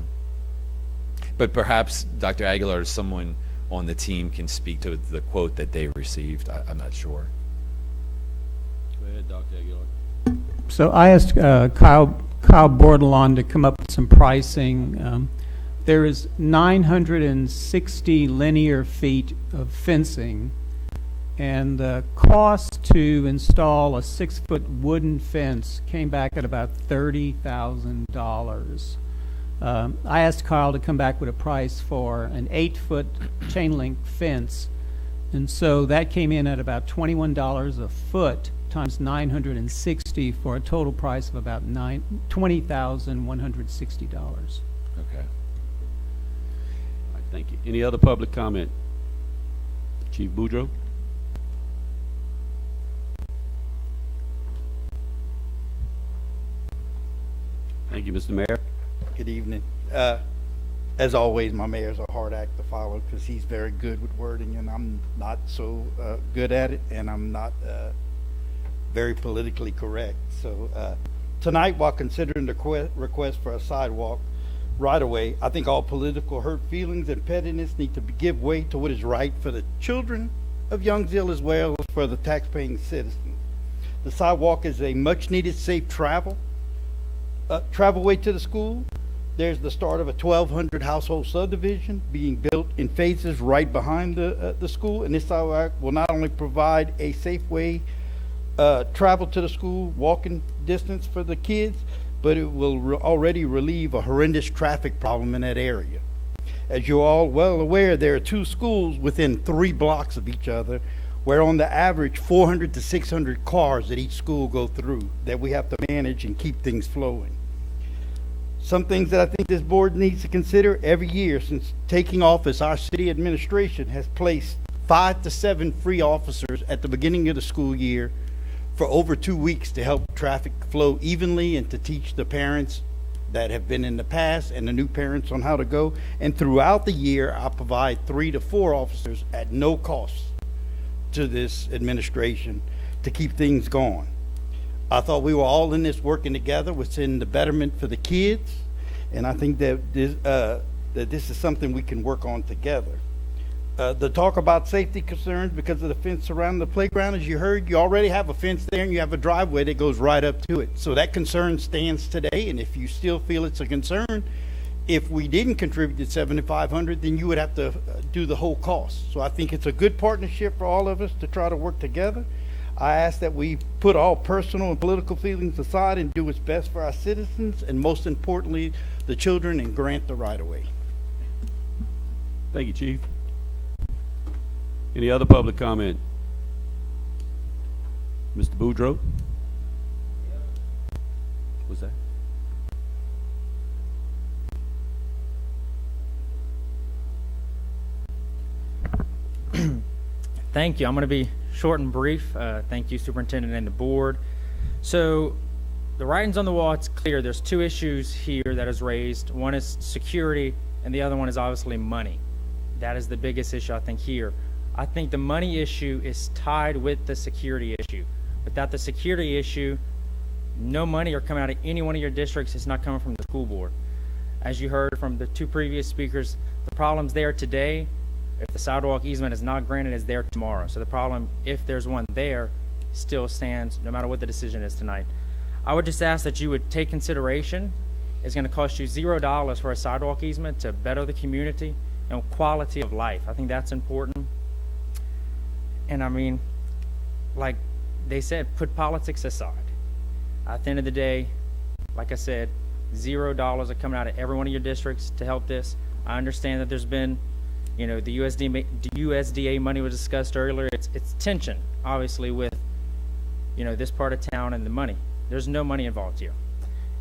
But perhaps Dr. Aguilar or someone on the team can speak to the quote that they received. I'm not sure. Go ahead, Dr. Aguilar. So I asked Kyle Bordelon to come up with some pricing. There is 960 linear feet of fencing, and the cost to install a 6-foot wooden fence came back at about $30,000. I asked Kyle to come back with a price for an 8-foot chain link fence, and so that came in at about $21 a foot times 960 for a total price of about $20,160. Okay. All right, thank you. Any other public comment? Chief Boudreaux? Thank you, Mr. Mayor. Good evening. As always, my mayor's a hard act to follow because he's very good with wording, and I'm not so good at it, and I'm not very politically correct. So tonight, while considering the request for a sidewalk right away, I think all political hurt feelings and pettiness need to give way to what is right for the children of Youngsville as well as for the taxpaying citizens. The sidewalk is a much-needed safe travel way to the school. There's the start of a 1,200 household subdivision being built in phases right behind the school, and this sidewalk will not only provide a safe way travel to the school, walking distance for the kids, but it will already relieve a horrendous traffic problem in that area. As you're all well aware, there are 2 schools within 3 blocks of each other, where on the average 400 to 600 cars at each school go through that we have to manage and keep things flowing. Some things that I think this board needs to consider: every year since taking office, our city administration has placed 5 to 7 free officers at the beginning of the school year for over 2 weeks to help traffic flow evenly and to teach the parents that have been in the past and the new parents on how to go. And throughout the year, I provide 3 to 4 officers at no cost to this administration to keep things going. I thought we were all in this working together within the betterment for the kids, and I think that this is something we can work on together. The talk about safety concerns because of the fence around the playground, as you heard, you already have a fence there and you have a driveway that goes right up to it. So that concern stands today, and if you still feel it's a concern, if we didn't contribute to $7,500, then you would have to do the whole cost. So I think it's a good partnership for all of us to try to work together. I ask that we put all personal and political feelings aside and do what's best for our citizens, and most importantly, the children, and grant the right-of-way. Thank you, Chief. Any other public comment? Mr. Boudreaux? What's that? Thank you. I'm going to be short and brief. Thank you, Superintendent and the board. So the writing's on the wall. It's clear. There's 2 issues here that is raised. One is security, and the other one is obviously money. That is the biggest issue, I think, here. I think the money issue is tied with the security issue. Without the security issue, no money are coming out of any one of your districts. It's not coming from the school board. As you heard from the two previous speakers, the problem's there today. If the sidewalk easement is not granted, it's there tomorrow. So the problem, if there's one there, still stands no matter what the decision is tonight. I would just ask that you would take consideration. It's going to cost you $0 for a sidewalk easement to better the community and quality of life. I think that's important. And I mean, like they said, put politics aside. At the end of the day, like I said, $0 are coming out of every one of your districts to help this. I understand that there's been, you know, the USDA money was discussed earlier. It's tension, obviously, with, you know, this part of town and the money. There's no money involved here.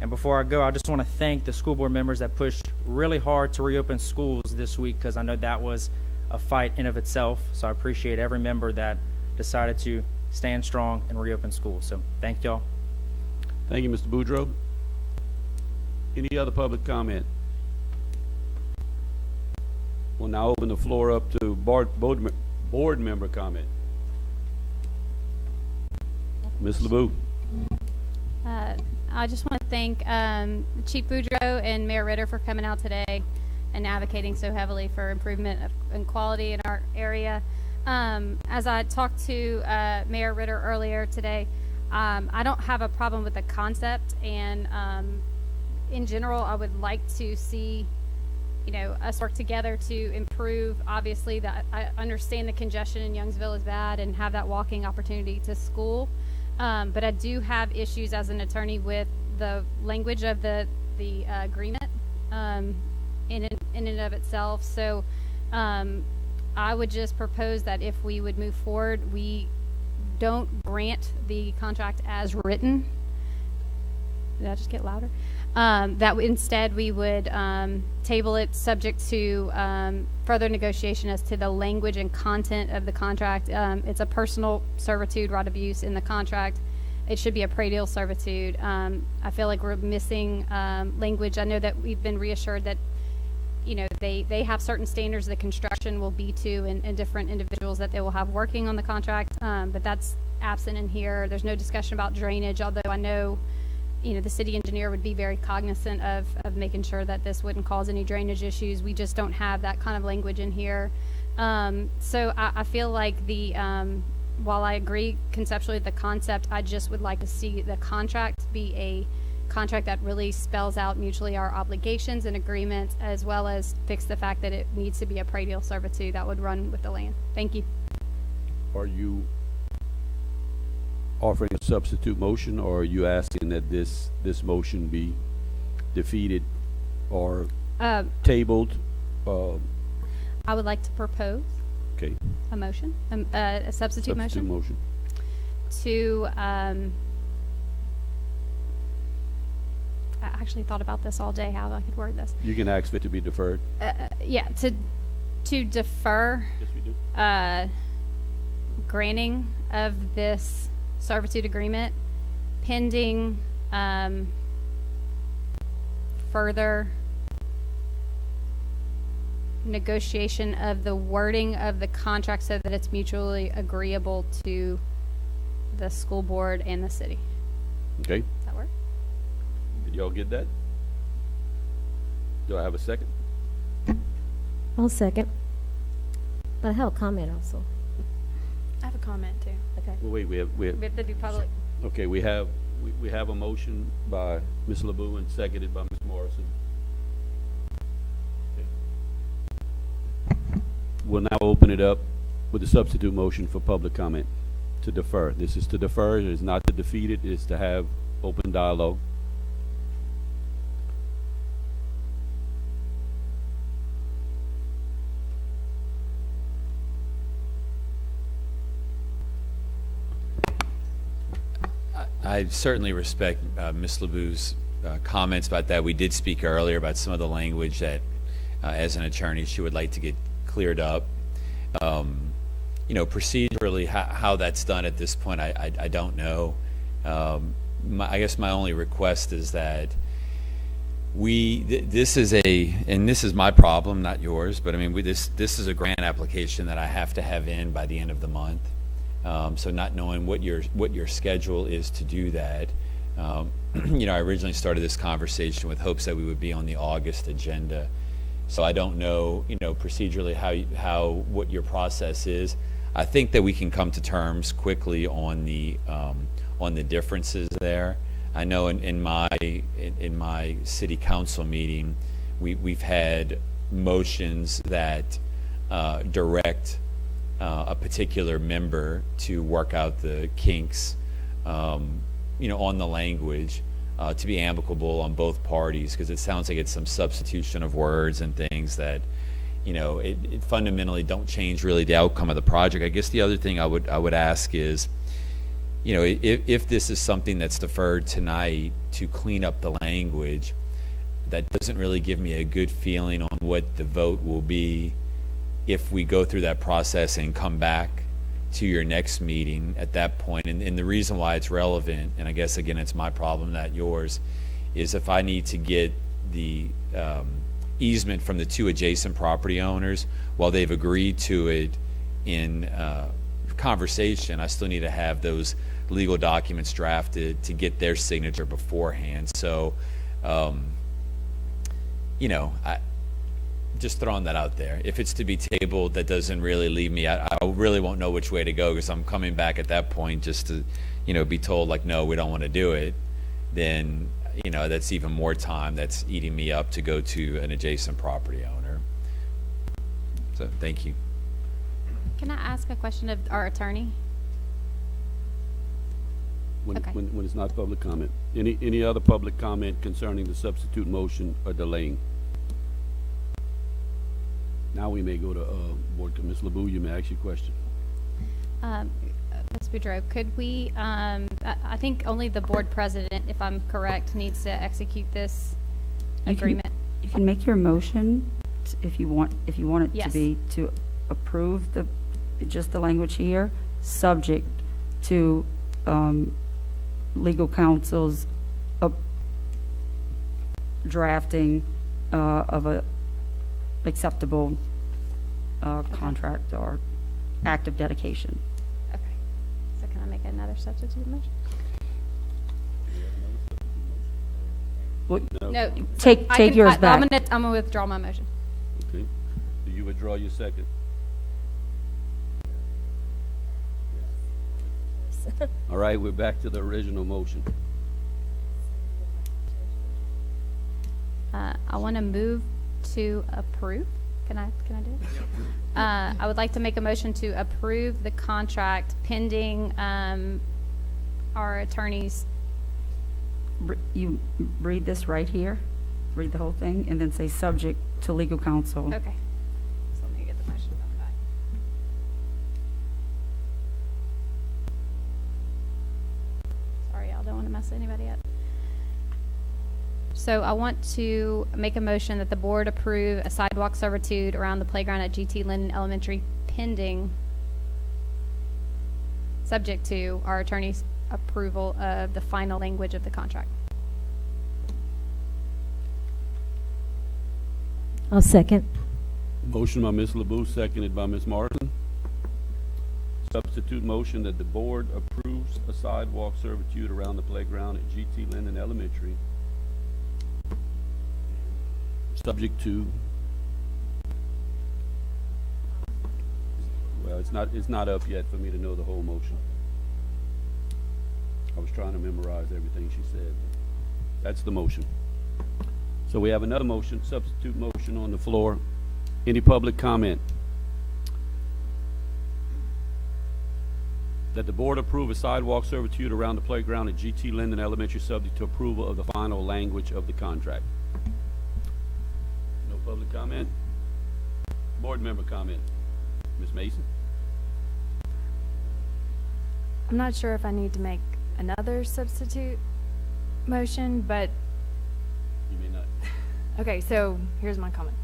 And before I go, I just want to thank the school board members that pushed really hard to reopen schools this week, because I know that was a fight in of itself. So I appreciate every member that decided to stand strong and reopen schools. So thank y'all. Thank you, Mr. Boudreau. Any other public comment? We'll now open the floor up to board member comment. Ms. LeBeau. I just want to thank Chief Boudreau and Mayor Ritter for coming out today and advocating so heavily for improvement in quality in our area. As I talked to Mayor Ritter earlier today, I don't have a problem with the concept, and in general, I would like to see, you know, us work together to improve. Obviously, that I understand the congestion in Youngsville is bad and have that walking opportunity to school. But I do have issues as an attorney with the language of the agreement in and of itself. So I would just propose that if we would move forward, we don't grant the contract as written. Did I just get louder? That instead we would table it subject to further negotiation as to the language and content of the contract. It's a personal servitude right of use in the contract. It should be a predial servitude. I feel like we're missing language. I know that we've been reassured that, you know, they have certain standards that construction will be to and different individuals that they will have working on the contract, but that's absent in here. There's no discussion about drainage, although I know, you know, the city engineer would be very cognizant of making sure that this wouldn't cause any drainage issues. We just don't have that kind of language in here. So I feel like while I agree conceptually with the concept, I just would like to see the contract be a contract that really spells out mutually our obligations and agreements, as well as fix the fact that it needs to be a predial servitude that would run with the land. Thank you. Are you offering a substitute motion, or are you asking that this motion be defeated or tabled? I would like to propose a motion, a substitute motion to I actually thought about this all day, how I could word this. You can ask for it to be deferred. Yeah, to defer granting of this servitude agreement pending further negotiation of the wording of the contract so that it's mutually agreeable to the school board and the city. Okay. Does that work? Did y'all get that? Do I have a second? I'll second. But I have a comment also. I have a comment too. Okay. Well, wait, we have to do public. Okay, we have a motion by Ms. LeBeau and seconded by Ms. Morrison. Okay. We'll now open it up with a substitute motion for public comment to defer. This is to defer. It is not to defeat it. It is to have open dialogue. I certainly respect Ms. LeBeau's comments about that. We did speak earlier about some of the language that, as an attorney, she would like to get cleared up. You know, procedurally, how that's done at this point, I don't know. I guess my only request is that this is and this is my problem, not yours, but I mean, this is a grant application that I have to have in by the end of the month. So not knowing what your schedule is to do that, you know, I originally started this conversation with hopes that we would be on the August agenda. So I don't know, you know, procedurally what your process is. I think that we can come to terms quickly on the differences there. I know in my city council meeting, we've had motions that direct a particular member to work out the kinks, you know, on the language, to be amicable on both parties, because it sounds like it's some substitution of words and things that, you know, it fundamentally don't change really the outcome of the project. I guess the other thing I would ask is, you know, if this is something that's deferred tonight to clean up the language, that doesn't really give me a good feeling on what the vote will be if we go through that process and come back to your next meeting at that point. And the reason why it's relevant, and I guess again it's my problem, not yours, is if I need to get the easement from the two adjacent property owners, while they've agreed to it in conversation, I still need to have those legal documents drafted to get their signature beforehand. So, you know, just throwing that out there. If it's to be tabled, that doesn't really leave me. I really won't know which way to go, because I'm coming back at that point just to, you know, be told like, no, we don't want to do it. Then, you know, that's even more time that's eating me up to go to an adjacent property owner. So, thank you. Can I ask a question of our attorney? Okay. When it's not public comment. Any other public comment concerning the substitute motion or delaying? Now we may go to Board. Ms. LeBou, you may ask your question. Ms. Boudreau, could we, I think only the board president, if I'm correct, needs to execute this agreement. You can make your motion if you want it Yes. to be to approve just the language here, subject to legal counsel's drafting of a acceptable contract or act of dedication. Okay. So can I make another substitute motion? Well, No. Take yours back. I'm gonna withdraw my motion. Okay. Do you withdraw your second? All right, we're back to the original motion. I want to move to approve. Can I do it? I would like to make a motion to approve the contract pending our attorneys. You read this right here, read the whole thing, and then say subject to legal counsel. Okay. So let me get the motion done back. Sorry, y'all, don't want to mess anybody up. So I want to make a motion that the board approve a sidewalk servitude around the playground at GT Lindon Elementary pending, subject to our attorney's approval of the final language of the contract. I'll second. Motion by Ms. LeBou, seconded by Ms. Martin. Substitute motion that the board approves a sidewalk servitude around the playground at GT Lindon Elementary, subject to, well, it's not up yet for me to know the whole motion. I was trying to memorize everything she said. That's the motion. So we have another motion, substitute motion on the floor. Any public comment? That the board approve a sidewalk servitude around the playground at GT Lindon Elementary, subject to approval of the final language of the contract. No public comment? Board member comment. Ms. Mason? I'm not sure if I need to make another substitute motion, but You may not. okay, so here's my comment.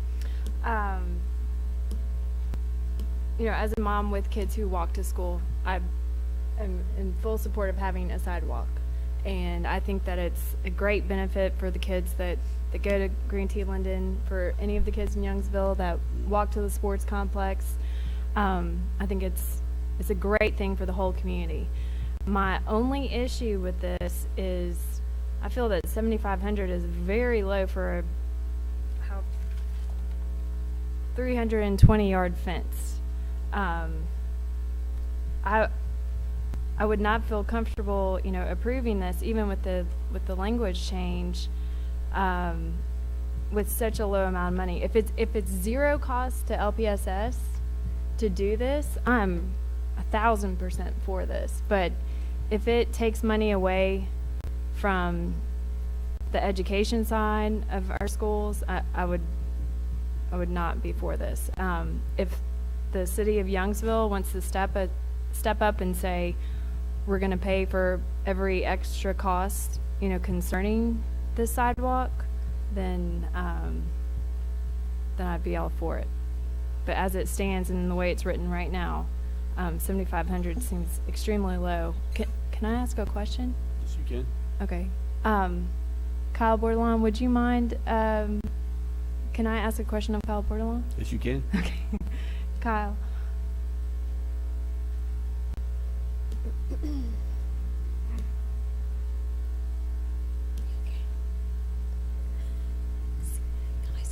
You know, as a mom with kids who walk to school, I am in full support of having a sidewalk. And I think that it's a great benefit for the kids that go to Green Tea Lindon, for any of the kids in Youngsville that walk to the sports complex. I think it's a great thing for the whole community. My only issue with this is I feel that $7,500 is very low for a 320-yard fence. I would not feel comfortable, approving this, even with the language change, with such a low amount of money. If it's zero cost to LPSS to do this, I'm 1,000% for this. But if it takes money away from the education side of our schools, I would not be for this. If the city of Youngsville wants to step up and say, we're going to pay for every extra cost, concerning this sidewalk, then I'd be all for it. But as it stands and the way it's written right now, $7,500 seems extremely low. Can I ask a question? Yes, you can. Okay. Kyle Bordelon, would you mind? Can I ask a question of Kyle Bordelon? Yes, you can. Okay. Kyle.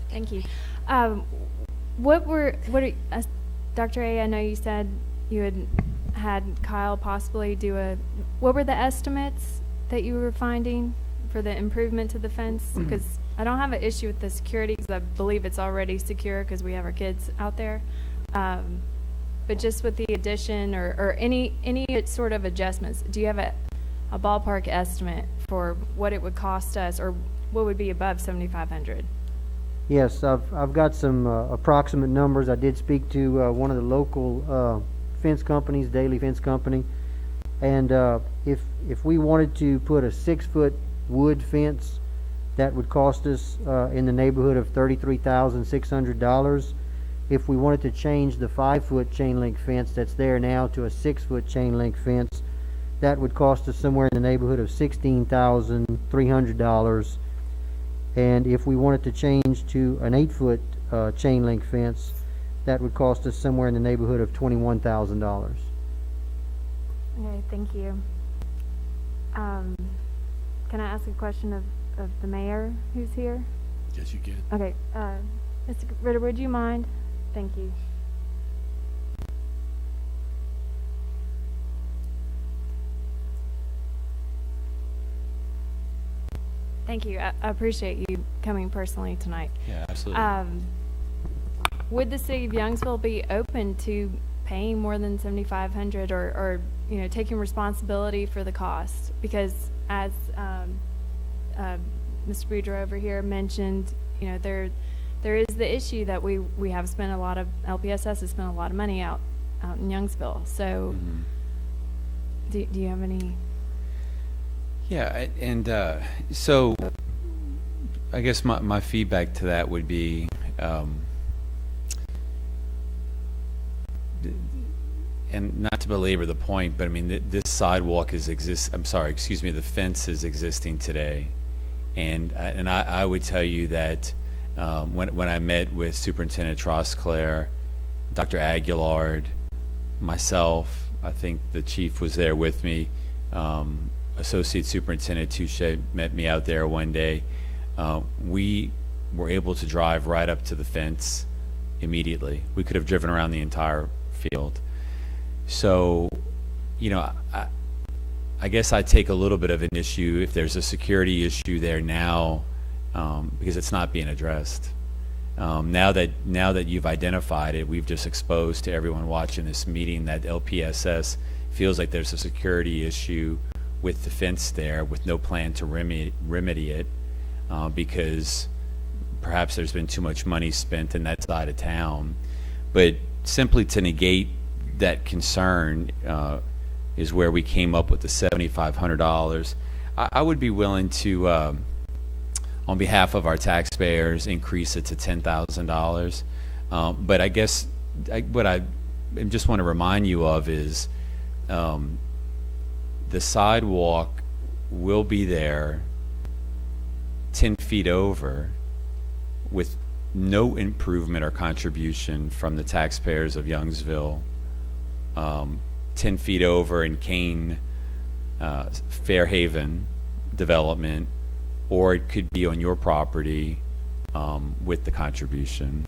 Thank you. Dr. A, I know you said you had Kyle possibly do what were the estimates that you were finding for the improvement to the fence? Because I don't have an issue with the security, because I believe it's already secure because we have our kids out there. But just with the addition or any sort of adjustments, do you have a ballpark estimate for what it would cost us, or what would be above $7,500? Yes, I've got some approximate numbers. I did speak to one of the local fence companies, Daily Fence Company, and if we wanted to put a 6-foot wood fence, that would cost us in the neighborhood of $33,600. If we wanted to change the 5-foot chain link fence that's there now to a 6-foot chain link fence, that would cost us somewhere in the neighborhood of $16,300. And if we wanted to change to an 8-foot chain link fence, that would cost us somewhere in the neighborhood of $21,000. Okay, thank you. Can I ask a question of the mayor who's here? Yes, you can. Okay, Mr. Ritter, would you mind? Thank you. Thank you. I appreciate you coming personally tonight. Yeah, absolutely. Would the city of Youngsville be open to paying more than $7,500, or taking responsibility for the cost? Because as Mr. Boudreaux over here mentioned, there is the issue that we have spent LPSS has spent a lot of money out in Youngsville. So, do you have any? Yeah, and so I guess my feedback to that would be, and not to belabor the point, but I mean, this sidewalk the fence is existing today, and I would tell you that when I met with Superintendent Trosclair, Dr. Aguillard, myself, I think the chief was there with me. Associate Superintendent Touche met me out there one day. We were able to drive right up to the fence immediately. We could have driven around the entire field. So, I guess I take a little bit of an issue if there's a security issue there now, because it's not being addressed. Now that you've identified it, we've just exposed to everyone watching this meeting that LPSS feels like there's a security issue with the fence there, with no plan to remedy it, because perhaps there's been too much money spent in that side of town. But simply to negate that concern is where we came up with the $7,500. I would be willing to, on behalf of our taxpayers, increase it to $10,000. But I guess what I just want to remind you of is the sidewalk will be there 10 feet over with no improvement or contribution from the taxpayers of Youngsville, 10 feet over in Kane, Fairhaven development, or it could be on your property with the contribution.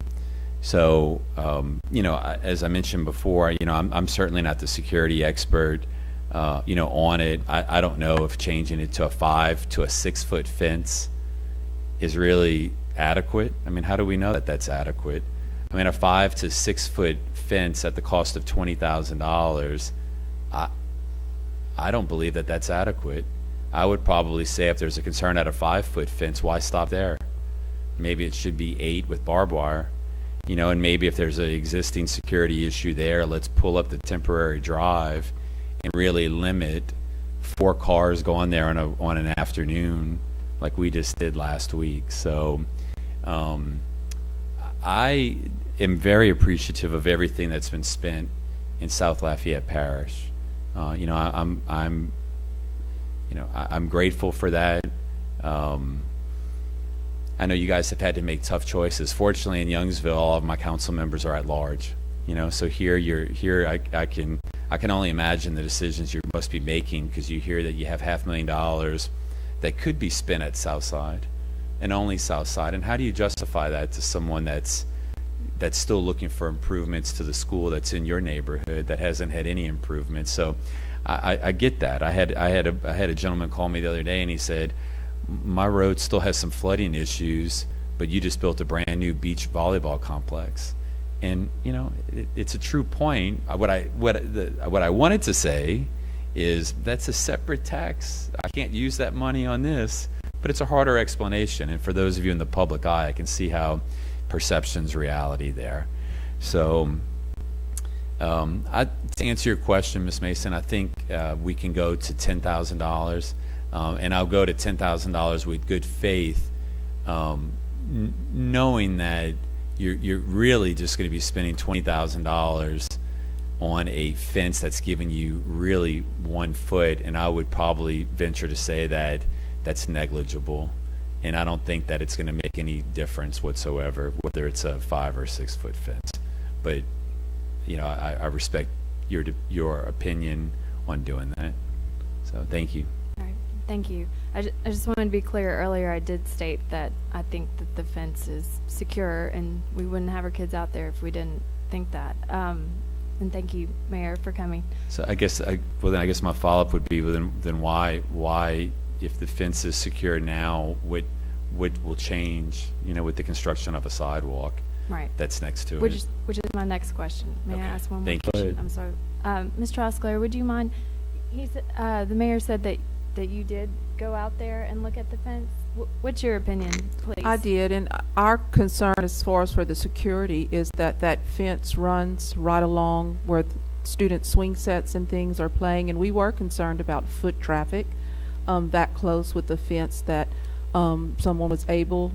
So, as I mentioned before, I'm certainly not the security expert, on it. I don't know if changing it to a 5 to a 6 foot fence is really adequate. I mean, how do we know that that's adequate? I mean, a 5 to 6 foot fence at the cost of $20,000, I don't believe that that's adequate. I would probably say if there's a concern at a 5 foot fence, why stop there? Maybe it should be 8 with barbed wire, and maybe if there's an existing security issue there, let's pull up the temporary drive and really limit 4 cars going there on an afternoon like we just did last week. So I am very appreciative of everything that's been spent in South Lafayette Parish. I'm grateful for that. I know you guys have had to make tough choices. Fortunately, in Youngsville, all of my council members are at large. So here I can only imagine the decisions you must be making, because you hear that you have $500,000 that could be spent at Southside, and only Southside. And how do you justify that to someone that's still looking for improvements to the school that's in your neighborhood that hasn't had any improvements? So I get that. I had a gentleman call me the other day, and he said, my road still has some flooding issues, but you just built a brand new beach volleyball complex. And it's a true point. What I wanted to say is that's a separate tax. I can't use that money on this, but it's a harder explanation. And for those of you in the public eye, I can see how perception's reality there. So to answer your question, Ms. Mason, I think we can go to $10,000, and I'll go to $10,000 with good faith, knowing that you're really just going to be spending $20,000 on a fence that's giving you really 1 foot, and I would probably venture to say that that's negligible, and I don't think that it's going to make any difference whatsoever whether it's a 5 or 6 foot fence. But I respect your opinion on doing that. So thank you. All right, thank you. I just wanted to be clear. Earlier I did state that I think that the fence is secure, and we wouldn't have our kids out there if we didn't think that. And thank you, Mayor, for coming. So I guess my follow-up would be, then why if the fence is secure now, what will change, with the construction of a sidewalk? Right. That's next to Which it. is my next question. May I ask one more Thank you. question? I'm sorry. Ms. Trosclair, would you mind? The mayor said that you did go out there and look at the fence. What's your opinion, please? I did, and our concern as far as for the security is that fence runs right along where the student swing sets and things are playing, and we were concerned about foot traffic that close with the fence, that someone was able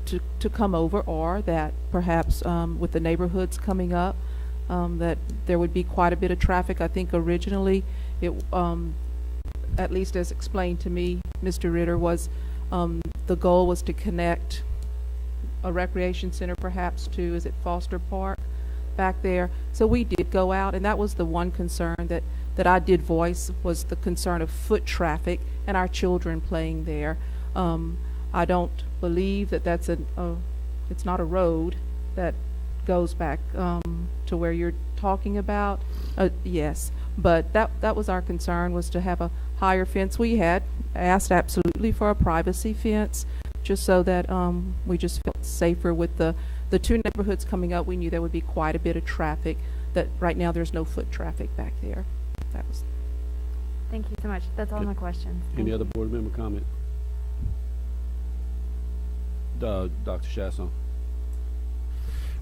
to come over, or that perhaps with the neighborhoods coming up, that there would be quite a bit of traffic. I think originally it, at least as explained to me, Mr. Ritter, was the goal was to connect a recreation center perhaps to, is it Foster Park back there? So we did go out, and that was the one concern that I did voice, was the concern of foot traffic and our children playing there. I don't believe that that's it's not a road that goes back to where you're talking about. Yes, but that was our concern, was to have a higher fence. We had asked absolutely for a privacy fence, just so that we just felt safer with the two neighborhoods coming up. We knew there would be quite a bit of traffic, that right now there's no foot traffic back there. That was. Thank you so much. That's all my questions. Any other board member comment? Dr. Chasson.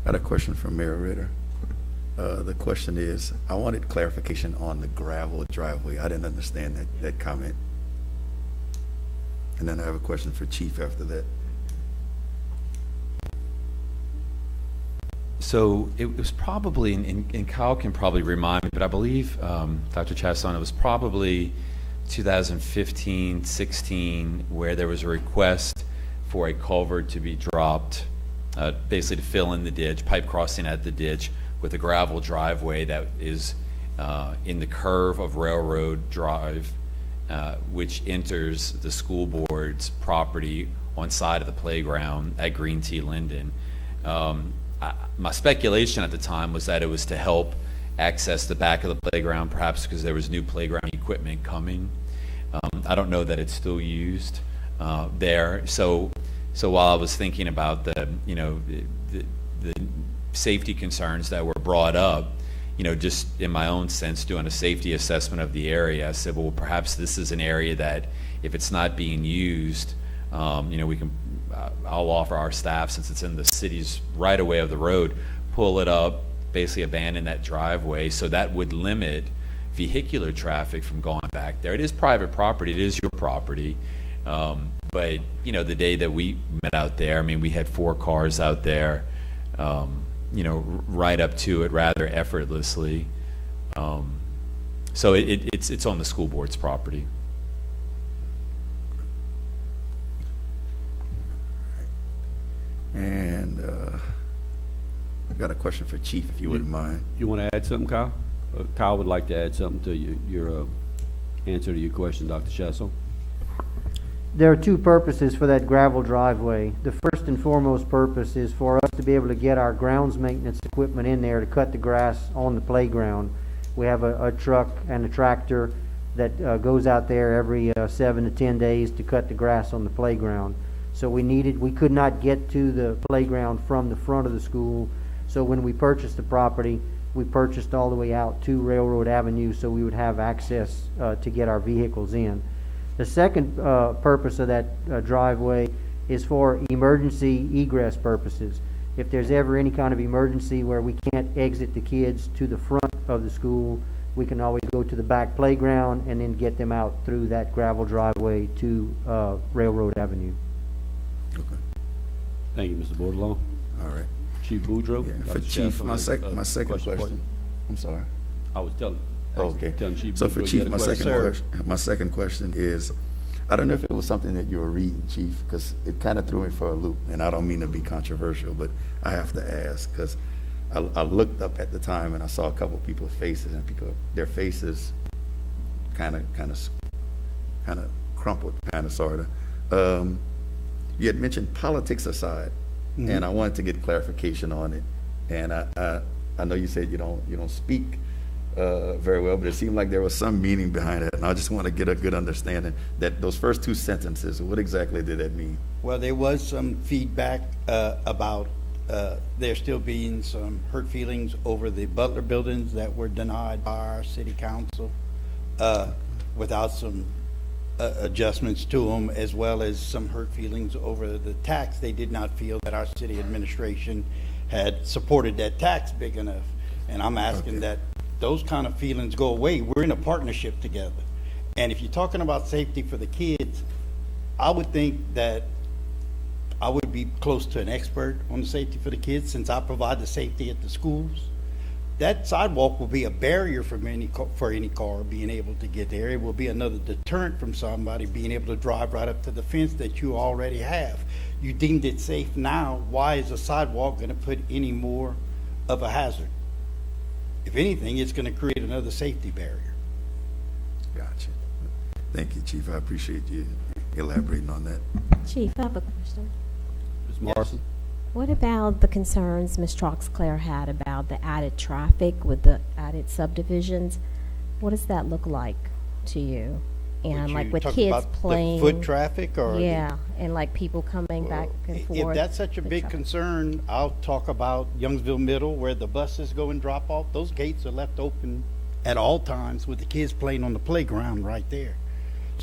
I had a question from Mayor Ritter. The question is, I wanted clarification on the gravel driveway. I didn't understand that comment. And then I have a question for Chief after that. So it was probably, and Kyle can probably remind me, but I believe, Dr. Chasson, it was probably 2015-16 where there was a request for a culvert to be dropped, basically to fill in the ditch, pipe crossing at the ditch with a gravel driveway that is in the curve of Railroad Drive, which enters the school board's property on side of the playground at Green Tea Lindon. My speculation at the time was that it was to help access the back of the playground, perhaps because there was new playground equipment coming. I don't know that it's still used there. So while I was thinking about the safety concerns that were brought up, just in my own sense, doing a safety assessment of the area, I said, well, perhaps this is an area that if it's not being used, we can, I'll offer our staff, since it's in the city's right of way of the road, pull it up, basically abandon that driveway, so that would limit vehicular traffic from going back there. It is private property, it is your property, but the day that we met out there, I mean, we had 4 cars out there, right up to it rather effortlessly. So it's on the school board's property. And I've got a question for Chief, if you wouldn't mind. You want to add something, Kyle? Kyle would like to add something to your answer to your question, Dr. Chessel. There are 2 purposes for that gravel driveway. The first and foremost purpose is for us to be able to get our grounds maintenance equipment in there to cut the grass on the playground. We have a truck and a tractor that goes out there every 7 to 10 days to cut the grass on the playground. So we could not get to the playground from the front of the school. So when we purchased the property, we purchased all the way out to Railroad Avenue so we would have access to get our vehicles in. The second purpose of that driveway is for emergency egress purposes. If there's ever any kind of emergency where we can't exit the kids to the front of the school, we can always go to the back playground and then get them out through that gravel driveway to Railroad Avenue. Okay. Thank you, Mr. Bordelon. All right. Chief Boudreaux. Yeah, for Chief, my second question. I'm sorry. I was telling. Okay. Telling Chief So for Boudreaux, Chief, my second question is, I don't know if it was something that you were reading, Chief, because it kind of threw me for a loop, and I don't mean to be controversial, but I have to ask, because I looked up at the time and I saw a couple of people's faces, and their faces kind of crumpled, sort of. You had mentioned politics aside, and I wanted to get clarification on it. And I know you said you don't speak very well, but it seemed like there was some meaning behind it, and I just want to get a good understanding that those first 2 sentences, what exactly did that mean? Well, there was some feedback about there still being some hurt feelings over the Butler buildings that were denied by our city council without some adjustments to them, as well as some hurt feelings over the tax. They did not feel that our city administration had supported that tax big enough. And I'm asking that those kind of feelings go away. We're in a partnership together. And if you're talking about safety for the kids, I would think that I would be close to an expert on the safety for the kids, since I provide the safety at the schools. That sidewalk will be a barrier for any car being able to get there. It will be another deterrent from somebody being able to drive right up to the fence that you already have. You deemed it safe now. Why is a sidewalk going to put any more of a hazard? If anything, it's going to create another safety barrier. Gotcha. Thank you, Chief. I appreciate you elaborating on that. Chief, I have a question. Ms. Morrison? What about the concerns Ms. Troxclair had about the added traffic with the added subdivisions? What does that look like to you? And like with kids playing, the foot traffic, or and like people coming back and forth. If that's such a big concern, I'll talk about Youngsville Middle, where the buses go and drop off. Those gates are left open at all times with the kids playing on the playground right there.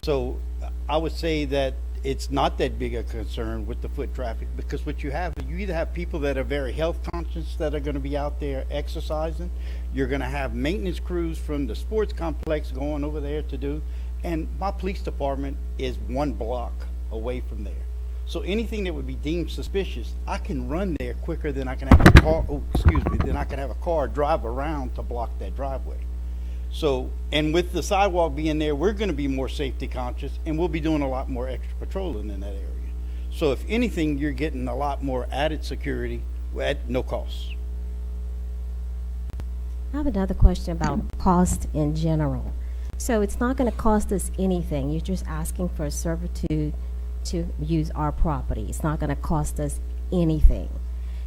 So I would say that it's not that big a concern with the foot traffic, because what you either have people that are very health conscious that are going to be out there exercising. You're going to have maintenance crews from the sports complex going over there to do. And my police department is 1 block away from there. So anything that would be deemed suspicious, I can run there quicker than I can have a car, than I can have a car drive around to block that driveway. So, and with the sidewalk being there, we're going to be more safety conscious, and we'll be doing a lot more extra patrolling in that area. So if anything, you're getting a lot more added security at no cost. I have another question about cost in general. So it's not going to cost us anything. You're just asking for a servitude to use our property. It's not going to cost us anything.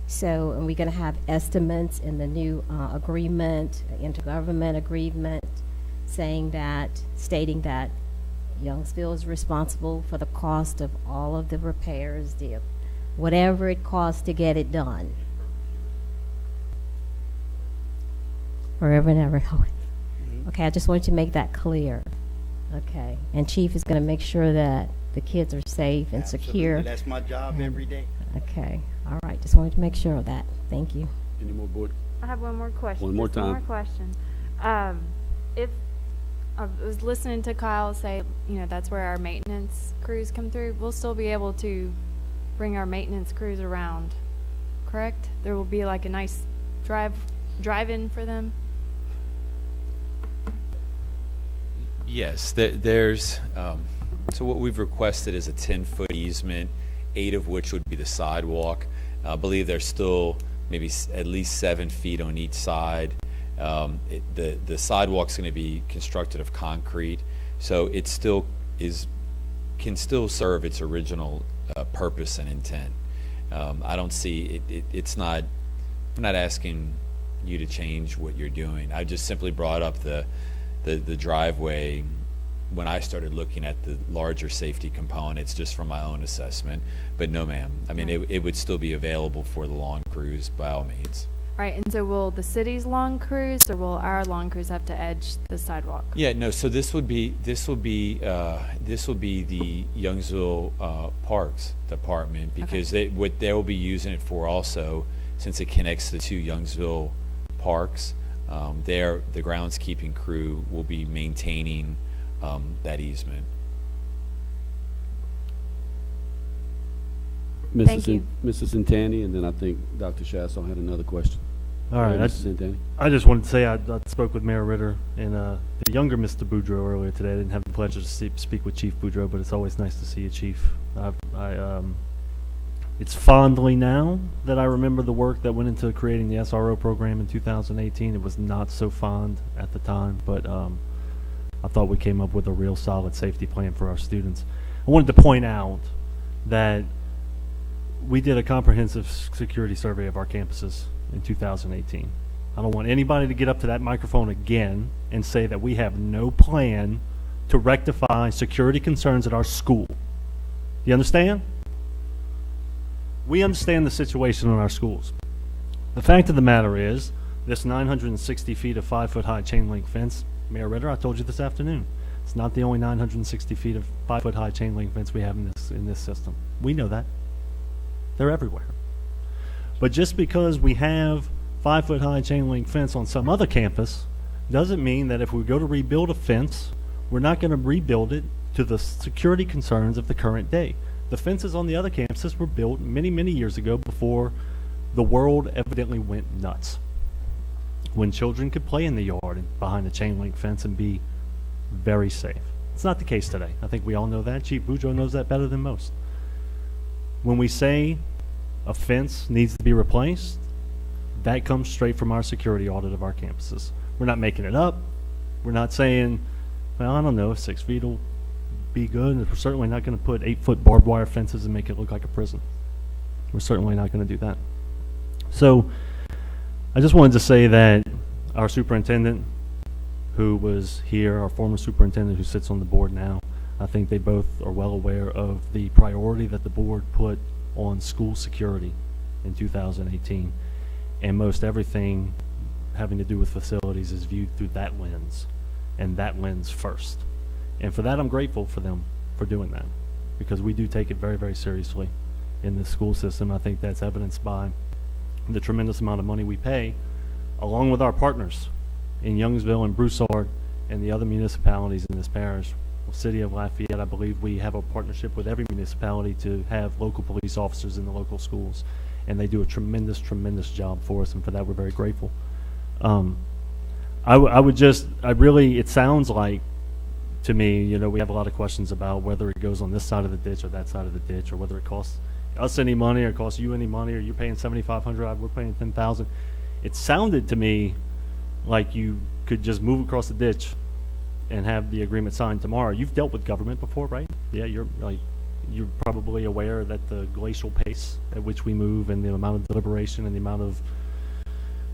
So, and we're going to have estimates in the new agreement, intergovernment agreement, stating that Youngsville is responsible for the cost of all of the repairs, whatever it costs to get it done. Forever and ever. Okay, I just wanted to make that clear. Okay, and Chief is going to make sure that the kids are safe and secure. That's my job every day. Okay, all right, just wanted to make sure of that. Thank you. Any more board? I have one more question. One more Just time. One more question. If I was listening to Kyle say, that's where our maintenance crews come through, we'll still be able to bring our maintenance crews around, correct? There will be like a nice drive-in for them? Yes, there's, so what we've requested is a 10-foot easement, 8 of which would be the sidewalk. I believe there's still maybe at least 7 feet on each side. The sidewalk's going to be constructed of concrete, so it still can still serve its original purpose and intent. I don't see it's not. I'm not asking you to change what you're doing. I just simply brought up the driveway when I started looking at the larger safety components, just from my own assessment. But no, ma'am. I mean, it would still be available for the lawn crews by all means. Right, and so will the city's lawn crews, or will our lawn crews have to edge the sidewalk? Yeah, no. So this will be the Youngsville Parks Department, because what they will be using it for also, since it connects the 2 Youngsville parks. The groundskeeping crew will be maintaining that easement. Thank you. Mrs. Santani, and then I think Dr. Shasson had another question. All right, Mrs. Santani. I just wanted to say I spoke with Mayor Ritter and the younger Mr. Boudreau earlier today. I didn't have the pleasure to speak with Chief Boudreau, but it's always nice to see you, Chief. It's fondly now that I remember the work that went into creating the SRO program in 2018. It was not so fond at the time, but I thought we came up with a real solid safety plan for our students. I wanted to point out that we did a comprehensive security survey of our campuses in 2018. I don't want anybody to get up to that microphone again and say that we have no plan to rectify security concerns at our school. You understand? We understand the situation in our schools. The fact of the matter is, this 960 feet of 5-foot-high chain link fence, Mayor Ritter, I told you this afternoon, it's not the only 960 feet of 5-foot-high chain link fence we have in this system. We know that. They're everywhere. But just because we have 5-foot-high chain link fence on some other campus doesn't mean that if we go to rebuild a fence, we're not going to rebuild it to the security concerns of the current day. The fences on the other campuses were built many, many years ago, before the world evidently went nuts, when children could play in the yard and behind a chain link fence and be very safe. It's not the case today. I think we all know that. Chief Boudreau knows that better than most. When we say a fence needs to be replaced, that comes straight from our security audit of our campuses. We're not making it up. We're not saying, well, I don't know, 6 feet will be good. We're certainly not going to put 8-foot barbed wire fences and make it look like a prison. We're certainly not going to do that. So I just wanted to say that our superintendent, who was here, our former superintendent who sits on the board now, I think they both are well aware of the priority that the board put on school security in 2018. And most everything having to do with facilities is viewed through that lens, and that lens first. And for that, I'm grateful for them for doing that, because we do take it very, very seriously in the school system. I think that's evidenced by the tremendous amount of money we pay, along with our partners in Youngsville and Broussard and the other municipalities in this parish. City of Lafayette, I believe we have a partnership with every municipality to have local police officers in the local schools, and they do a tremendous, tremendous job for us, and for that we're very grateful. it sounds like, to me, we have a lot of questions about whether it goes on this side of the ditch or that side of the ditch, or whether it costs us any money or costs you any money, or you're paying $7,500, we're paying $10,000. It sounded to me like you could just move across the ditch and have the agreement signed tomorrow. You've dealt with government before, right? Yeah, you're probably aware that the glacial pace at which we move, and the amount of deliberation and the amount of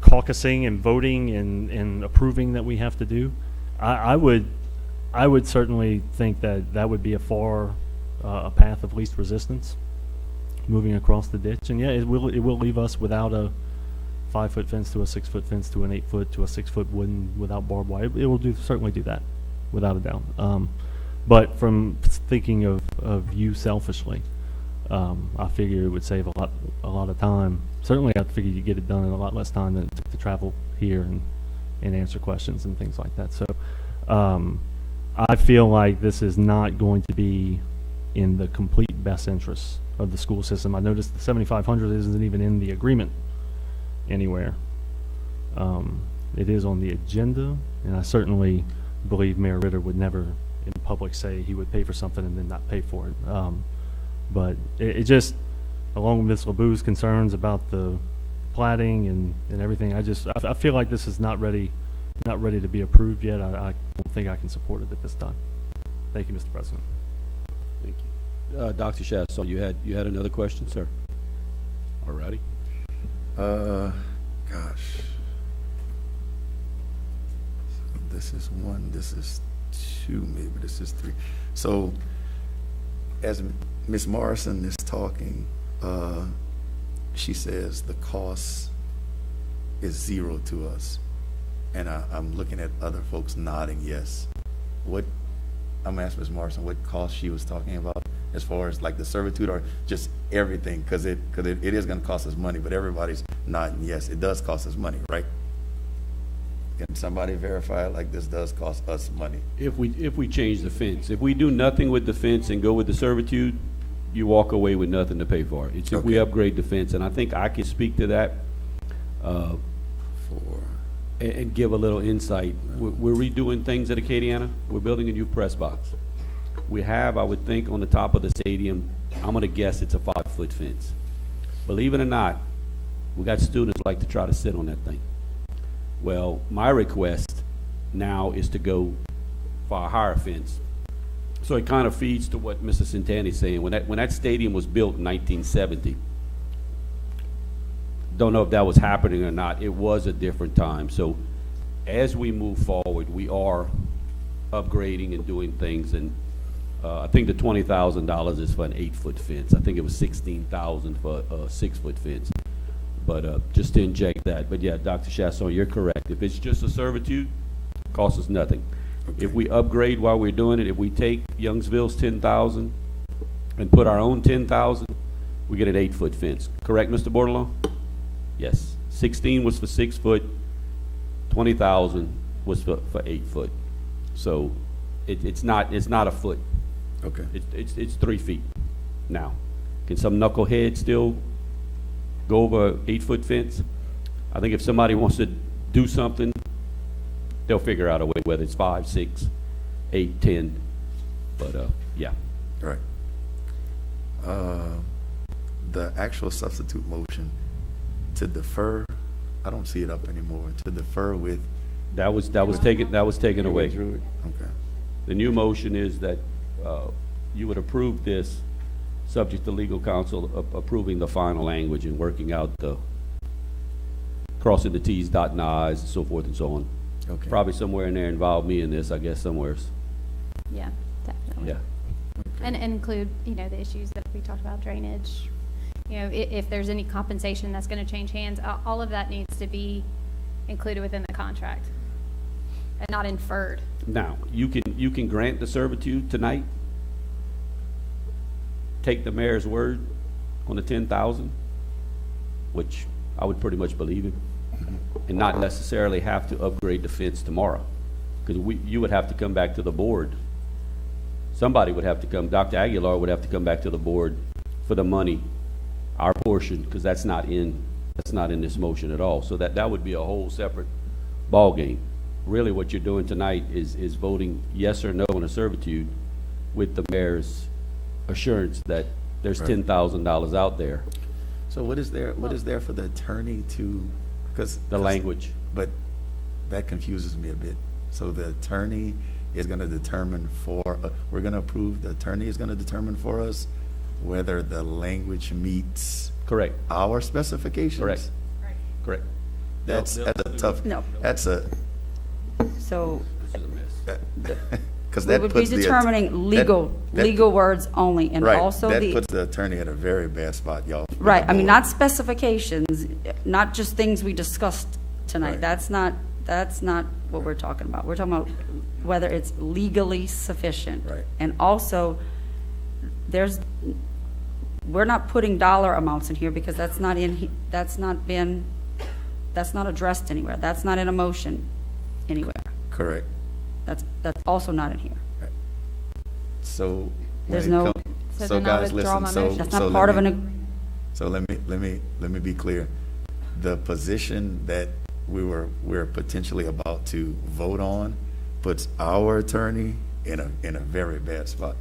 caucusing and voting and approving that we have to do. I would certainly think that would be a path of least resistance, moving across the ditch. And yeah, it will leave us without a 5-foot fence to a 6-foot fence to an 8-foot to a 6-foot wooden without barbed wire. It will certainly do that, without a doubt. But from thinking of you selfishly, I figure it would save a lot of time. Certainly, I figure you get it done in a lot less time than to travel here and answer questions and things like that. So, I feel like this is not going to be in the complete best interests of the school system. I noticed the 7,500 isn't even in the agreement anywhere. It is on the agenda, and I certainly believe Mayor Ritter would never in public say he would pay for something and then not pay for it. But it just, along with Ms. LeBou's concerns about the plating and everything, I feel like this is not ready to be approved yet. I don't think I can support it at this time. Thank you, Mr. President. Thank you. Dr. Shaston, you had another question, sir? All righty. Gosh. So this is 1, this is 2, maybe this is 3. So as Ms. Morrison is talking, she says the cost is 0 to us. And I'm looking at other folks nodding yes. I'm asking Ms. Morrison what cost she was talking about as far as like the servitude or just everything, because it is going to cost us money, but everybody's nodding yes. It does cost us money, right? Can somebody verify it, like this does cost us money? If we change the fence, if we do nothing with the fence and go with the servitude, you walk away with nothing to pay for. It's if we upgrade the fence, and I think I can speak to that and give a little insight. We're redoing things at Acadiana. We're building a new press box. We have, I would think, on the top of the stadium, I'm going to guess it's a 5-foot fence. Believe it or not, we got students who like to try to sit on that thing. Well, my request now is to go for a higher fence. So it kind of feeds to what Mr. Santani's saying. When that stadium was built in 1970, don't know if that was happening or not. It was a different time. So as we move forward, we are upgrading and doing things. And I think the $20,000 is for an 8-foot fence. I think it was $16,000 for a 6-foot fence. But just to inject that. But yeah, Dr. Chasson, you're correct. If it's just a servitude, it costs us nothing. Okay. If we upgrade while we're doing it, if we take Youngsville's 10,000 and put our own 10,000, we get an 8-foot fence. Correct, Mr. Bordelon? Yes. 16 was for 6 foot. 20,000 was for 8 foot. So it's not a foot. Okay. It's 3 feet. Now, can some knucklehead still go over an 8-foot fence? I think if somebody wants to do something, they'll figure out a way, whether it's 5, 6, 8, 10. But yeah. Right. The actual substitute motion to defer, I don't see it up anymore. To defer with that was taken away. Okay. The new motion is that you would approve this, subject to legal counsel approving the final language and working out the crossing the T's, dotting the I's, and so forth and so on. Okay. Probably somewhere in there involve me in this, I guess, somewhere. Yeah, definitely. Yeah. Okay. And include, the issues that we talked about, drainage. If there's any compensation that's going to change hands, all of that needs to be included within the contract and not inferred. Now, you can grant the servitude tonight. Take the mayor's word on the 10,000, which I would pretty much believe him, and not necessarily have to upgrade the fence tomorrow, because you would have to come back to the board. Somebody would have to come. Dr. Aguilar would have to come back to the board for the money, our portion, because that's not in this motion at all. So that would be a whole separate ball game. really what you're doing tonight is voting yes or no on a servitude with the mayor's assurance that there's Right. $10,000 out there. So what is there for the attorney to, because. The language. But that confuses me a bit. So the attorney is gonna determine we're gonna approve, the attorney is gonna determine for us whether the language meets. Correct. Our specifications? Correct. Correct. That's a tough. No. That's a. So Because we that would be puts determining legal words only, and right, also that the. puts the attorney in a very bad spot, y'all. Right, I mean, not specifications, not just things we discussed tonight. Right. That's not what we're talking about. We're talking about whether it's legally sufficient. Right. And also, we're not putting dollar amounts in here because that's not addressed anywhere. That's not in a motion anywhere. Correct. That's also not in here. So. There's when it no- come- So So then I'll guys, withdraw listen, my so. motion. That's so not let part of me- an, So let me be clear. The position that we're potentially about to vote on puts our attorney in a very bad spot.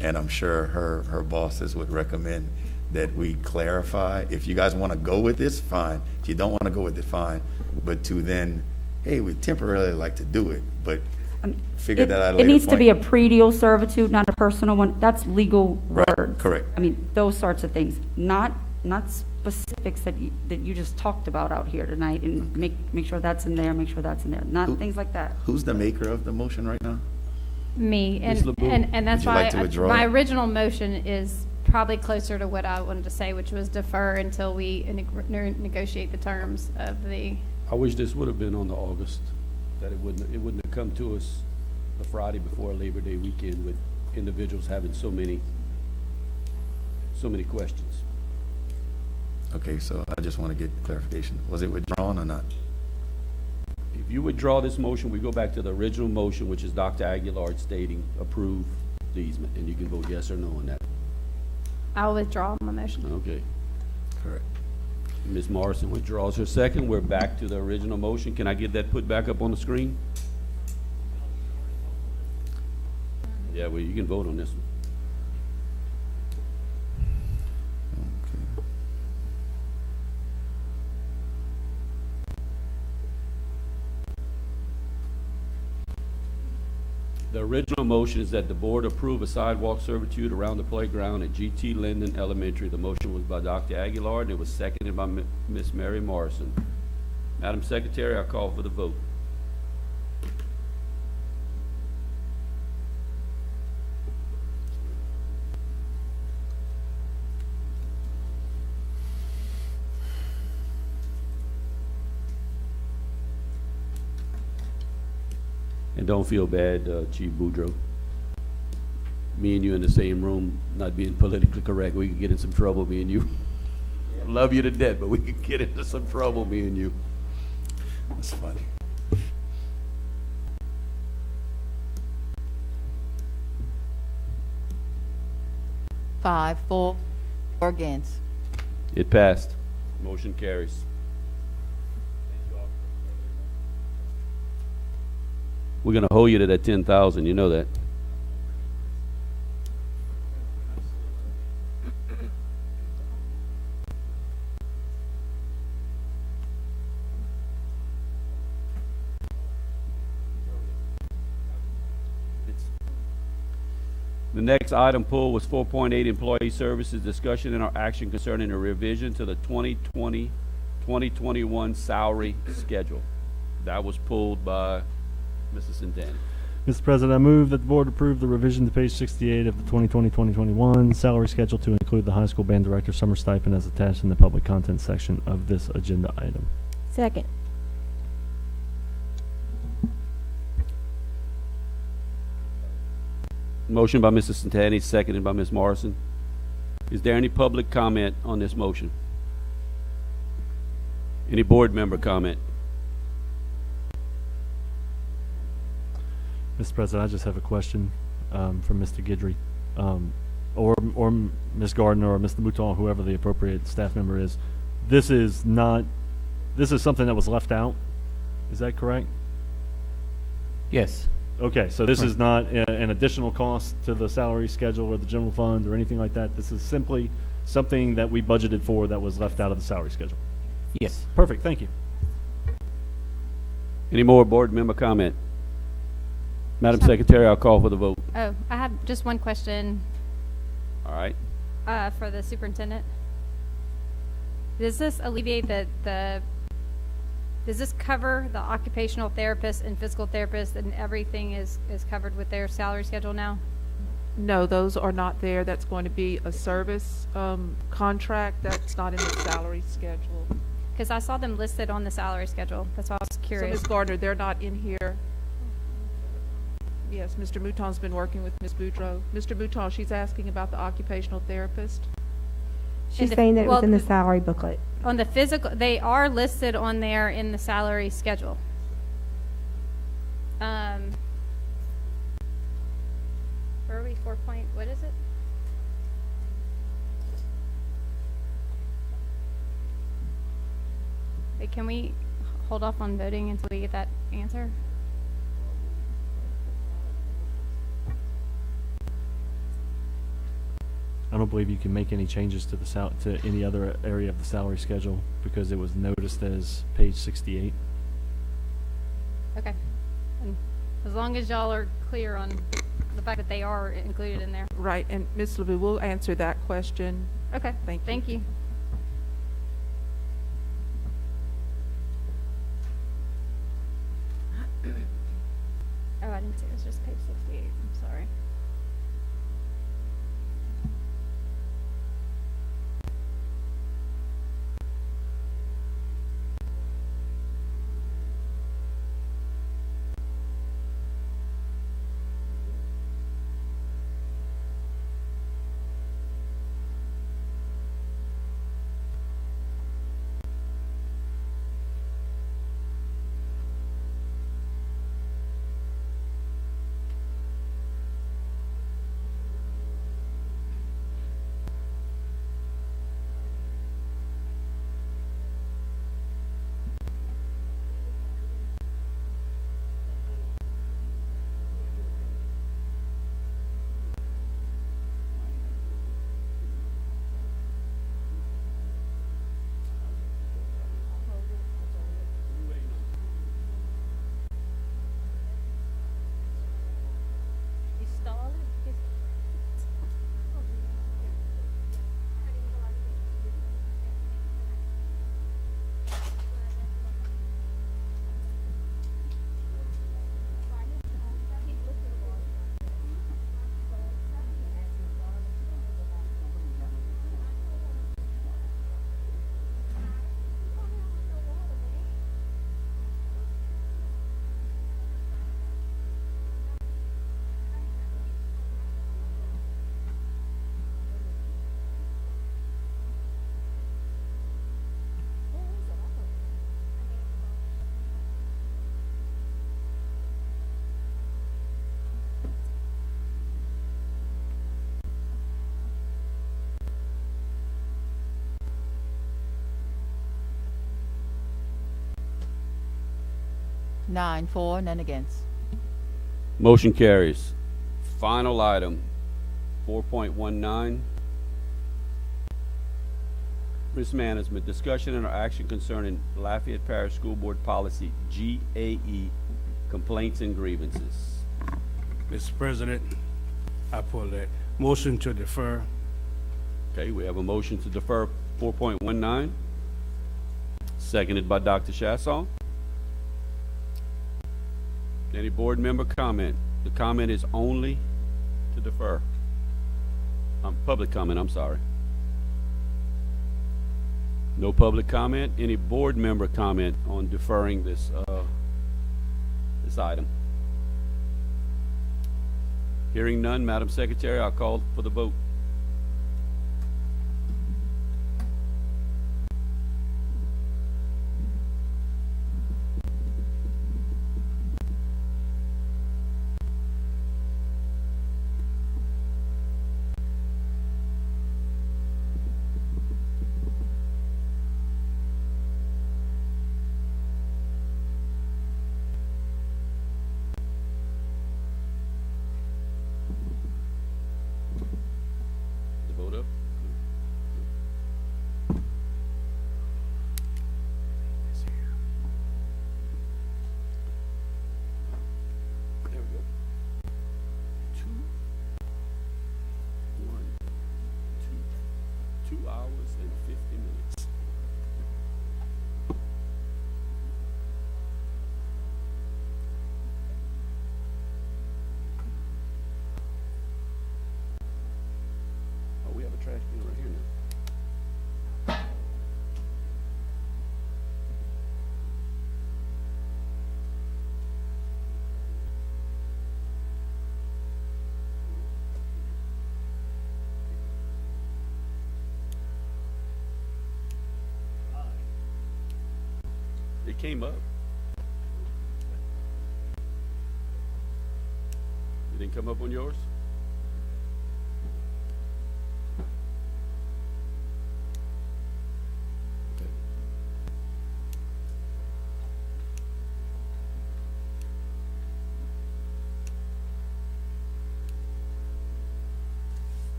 And I'm sure her bosses would recommend that we clarify. If you guys want to go with this, fine. If you don't want to go with it, fine. But to then, hey, we temporarily like to do it, but figure that out at a it later needs to be a point. pre-deal servitude, not a personal one. That's legal words. correct. I mean, those sorts of things, not specifics that you just talked about out here tonight, and make sure that's in there, make sure that's in there, not things like that. Who's the maker of the motion right now? Me, Ms. LeBeau, and that's would you why like to withdraw my it? original motion is probably closer to what I wanted to say, which was defer until we negotiate the terms of the. I wish this would have been on the August, that it wouldn't have come to us the Friday before Labor Day weekend with individuals having so many questions. Okay, so I just want to get clarification. Was it withdrawn or not? If you withdraw this motion, we go back to the original motion, which is Dr. Aguilar stating approve the easement, and you can vote yes or no on that. I'll withdraw my motion. Okay. Correct. Ms. Morrison withdraws her second. We're back to the original motion. Can I get that put back up on the screen? Yeah, well, you can vote on this one. Okay. The original motion is that the board approve a sidewalk servitude around the playground at GT Lindon Elementary. The motion was by Dr. Aguilar, and it was seconded by Ms. Mary Morrison. Madam Secretary, I call for the vote. And don't feel bad, Chief Boudreaux. Me and you in the same room, not being politically correct, we could get in some trouble, me and you. Love you to death, but we could get into some trouble, me and you. That's funny. Five, for, or against. It passed. Motion carries. We're gonna hold you to that 10,000, you know that. The next item pulled was 4.8 Employee Services, discussion and our action concerning a revision to the 2020-2021 salary schedule. That was pulled by Mrs. Centennial. Mr. President, I move that the board approve the revision to page 68 of the 2020-2021 salary schedule to include the high school band director summer stipend as attached in the public content section of this agenda item. Second. Motion by Mrs. Centennial, seconded by Ms. Morrison. Is there any public comment on this motion? Any board member comment? Mr. President, I just have a question from Mr. Guidry, or Ms. Gardner or Mr. Mouton, whoever the appropriate staff member is. This is something that was left out. Is that correct? Yes. Okay, so this is not an additional cost to the salary schedule or the general fund or anything like that? This is simply something that we budgeted for that was left out of the salary schedule? Yes. Perfect, thank you. Any more board member comment? Madam Secretary, I'll call for the vote. Oh, I have just one question All right. for the superintendent. Does this alleviate does this cover the occupational therapist and physical therapist, and everything is covered with their salary schedule now? No, those are not there. That's going to be a service contract. That's not in the salary schedule. Because I saw them listed on the salary schedule. That's why I was So, curious. Ms. Gardner, they're not in here. Yes, Mr. Mouton's been working with Ms. Boudreau. Mr. Mouton, she's asking about the occupational therapist. She's saying that it was in the salary booklet. On the physical, they are listed on there in the salary schedule. Where are we? 4 point, what is it? Wait, can we hold off on voting until we get that answer? I don't believe you can make any changes to to any other area of the salary schedule because it was noticed as page 68. Okay. And as long as y'all are clear on the fact that they are included in there. Right, and Ms. LeVue, we'll answer that question. Okay. Thank you. Thank you. Oh, I didn't see it was just page 68. I'm sorry. Nine for, none against. Motion carries. Final item, 4.19. Risk management, discussion and action concerning Lafayette Parish School Board Policy GAE, complaints and grievances. Mr. President, I pull that. Motion to defer. Okay, we have a motion to defer 4.19, seconded by Dr. Chasson. Any board member comment? The comment is only to defer. Public comment, I'm sorry. No public comment. Any board member comment on deferring this item? Hearing none, Madam Secretary, I'll call for the vote. Hold up. There we go. 2 hours and 50 minutes. Oh, we have a trash can right here now. It came up. It didn't come up on yours? Okay.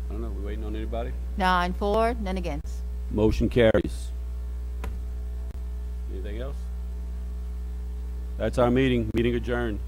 I don't know, we waiting on anybody? 9 for, none against. Motion carries. Anything else? That's our meeting. Meeting adjourned.